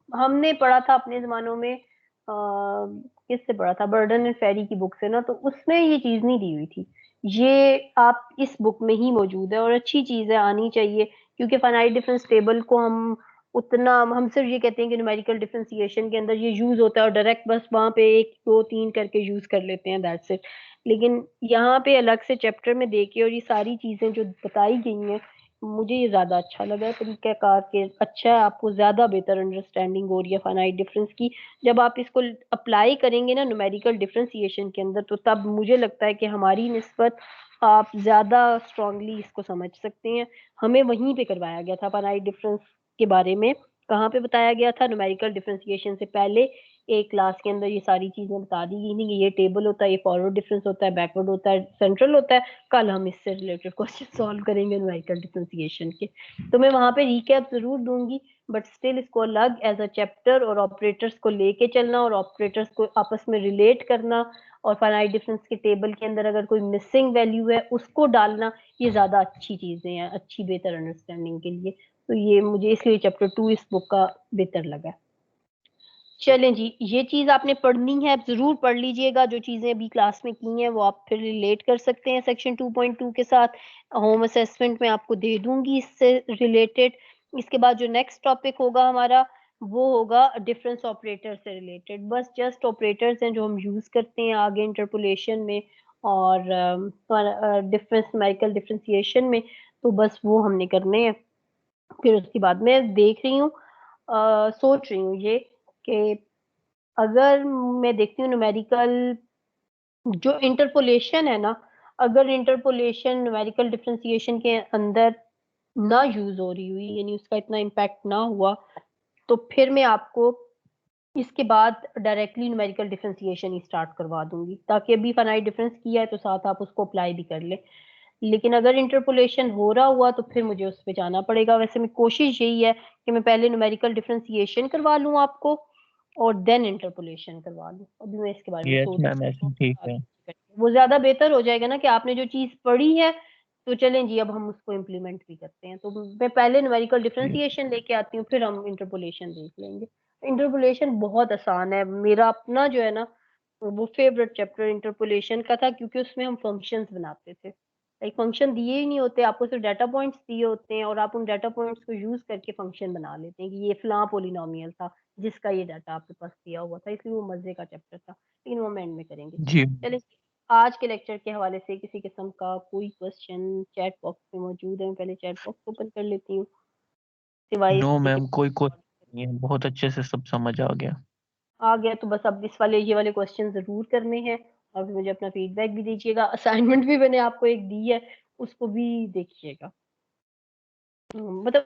हमने पढ़ा था अपने जमानों में, किससे पढ़ा था, बर्डन एंड फेरी की बुक से ना, तो उसमें ये चीज नहीं दी हुई थी। ये आप इस बुक में ही मौजूद है और अच्छी चीज है, आनी चाहिए, क्योंकि फाइनाइट डिफरेंस टेबल को हम सिर्फ ये कहते हैं कि न्यूमेरिकल डिफरेंशिएशन के अंदर ये यूज होता है और डायरेक्ट बस वहां पे 1 2 3 करके यूज कर लेते हैं, दैट्स इट। लेकिन यहाँ पे अलग से चैप्टर में देके और ये सारी चीजें जो बताई गई हैं, मुझे ये ज्यादा अच्छा लगा तरीकाकार के। अच्छा है, आपको ज्यादा बेहतर अंडरस्टैंडिंग हो रही है फाइनाइट डिफरेंस की। जब आप इसको अप्लाई करेंगे ना न्यूमेरिकल डिफरेंशिएशन के अंदर, तो तब मुझे लगता है कि हमारी निस्बत आप ज़्यादा स्ट्रांगली इसको समझ सकते हैं। हमें वहीं पे करवाया गया था फाइनाइट डिफरेंस के बारे में। कहाँ पे बताया गया था? न्यूमेरिकल डिफरेंशिएशन से पहले एक क्लास के अंदर ये सारी चीज़ें बता दी गई थी कि ये टेबल होता है, ये फॉरवर्ड डिफरेंस होता है, बैकवर्ड होता है, सेंट्रल होता है। कल हम इससे रिलेटेड क्वेश्चन सॉल्व करेंगे न्यूमेरिकल डिफरेंशिएशन के। तो मैं वहाँ पे रिकैप ज़रूर दूँगी, बट स्टिल इसको अलग एज़ अ चैप्टर और ऑपरेटर्स को लेके चलना और ऑपरेटर्स को आपस में रिलेट करना और फाइनाइट डिफरेंस के टेबल के अंदर अगर कोई मिसिंग वैल्यू है उसको डालना, ये ज़्यादा अच्छी चीज़ें हैं, अच्छी बेहतर अंडरस्टैंडिंग के लिए। तो ये मुझे इसलिए चैप्टर 2 इस बुक का बेहतर लगा। चलें जी, ये चीज़ आपने पढ़नी है, ज़रूर पढ़ लीजिएगा। जो चीज़ें अभी क्लास में की हैं वो आप फिर रिलेट कर सकते हैं सेक्शन 2.2 के साथ। होम असेसमेंट में आपको दे दूँगी इससे रिलेटेड। इसके बाद जो नेक्स्ट टॉपिक होगा हमारा, वो होगा डिफरेंस ऑपरेटर से रिलेटेड। बस जस्ट ऑपरेटर्स हैं जो हम यूज़ करते हैं आगे इंटरपोलेशन में और डिफरेंस न्यूमेरिकल डिफरेंशिएशन में, तो बस वो हमने करने हैं। फिर उसके बाद मैं देख रही हूँ, सोच रही हूँ ये कि अगर मैं देखती हूँ न्यूमेरिकल जो इंटरपोलेशन है ना, अगर इंटरपोलेशन न्यूमेरिकल डिफरेंशिएशन के अंदर ना यूज़ हो रही हुई, यानी उसका इतना इम्पैक्ट ना हुआ, तो फिर मैं आपको इसके बाद डायरेक्टली न्यूमेरिकल डिफरेंशिएशन ही स्टार्ट करवा दूँगी, ताकि अभी फाइनाइट डिफरेंस किया है तो साथ आप उसको अप्लाई भी कर लें। लेकिन अगर इंटरपोलेशन हो रहा हुआ तो फिर मुझे उस पे जाना पड़ेगा। वैसे मेरी कोशिश यही है कि मैं पहले न्यूमेरिकल डिफरेंशिएशन करवा लूँ आपको और देन इंटरपोलेशन करवा लूँ। अभी मैं इसके बारे में यस सोच मैम, रही ऐसे हूँ। ठीक है। वो ज़्यादा बेहतर हो जाएगा ना कि आपने जो चीज़ पढ़ी है, तो चलें जी अब हम उसको इम्प्लीमेंट भी करते हैं। तो मैं पहले न्यूमेरिकल जी। डिफरेंशिएशन लेके आती हूँ, फिर हम इंटरपोलेशन देख लेंगे। इंटरपोलेशन बहुत आसान है। मेरा अपना जो है ना, वो फेवरेट चैप्टर इंटरपोलेशन का था, क्योंकि उसमें हम फंक्शंस बनाते थे। लाइक फंक्शन दिए ही नहीं होते, आपको सिर्फ डाटा पॉइंट्स दिए होते हैं और आप उन डाटा पॉइंट्स को यूज़ करके फंक्शन बना लेते हैं कि ये फलां पॉलिनोमियल था, जिसका ये डाटा आपके पास दिया हुआ था। इसलिए वो मज़े का चैप्टर था, लेकिन वो हम एंड में करेंगे। जी। चलिए, आज के लेक्चर के हवाले से किसी किस्म का कोई क्वेश्चन चैट बॉक्स में मौजूद है? मैं पहले चैट बॉक्स ओपन कर लेती हूँ, सिवाय नो इसके कि मैम, कोई क्वेश्चन नहीं है, बहुत अच्छे से सब समझ आ गया। आ गया तो बस अब इस वाले ये वाले क्वेश्चन ज़रूर करने हैं और फिर मुझे अपना फीडबैक भी दीजिएगा। असाइनमेंट भी मैंने आपको एक दी है, उसको भी देखिएगा। मतलब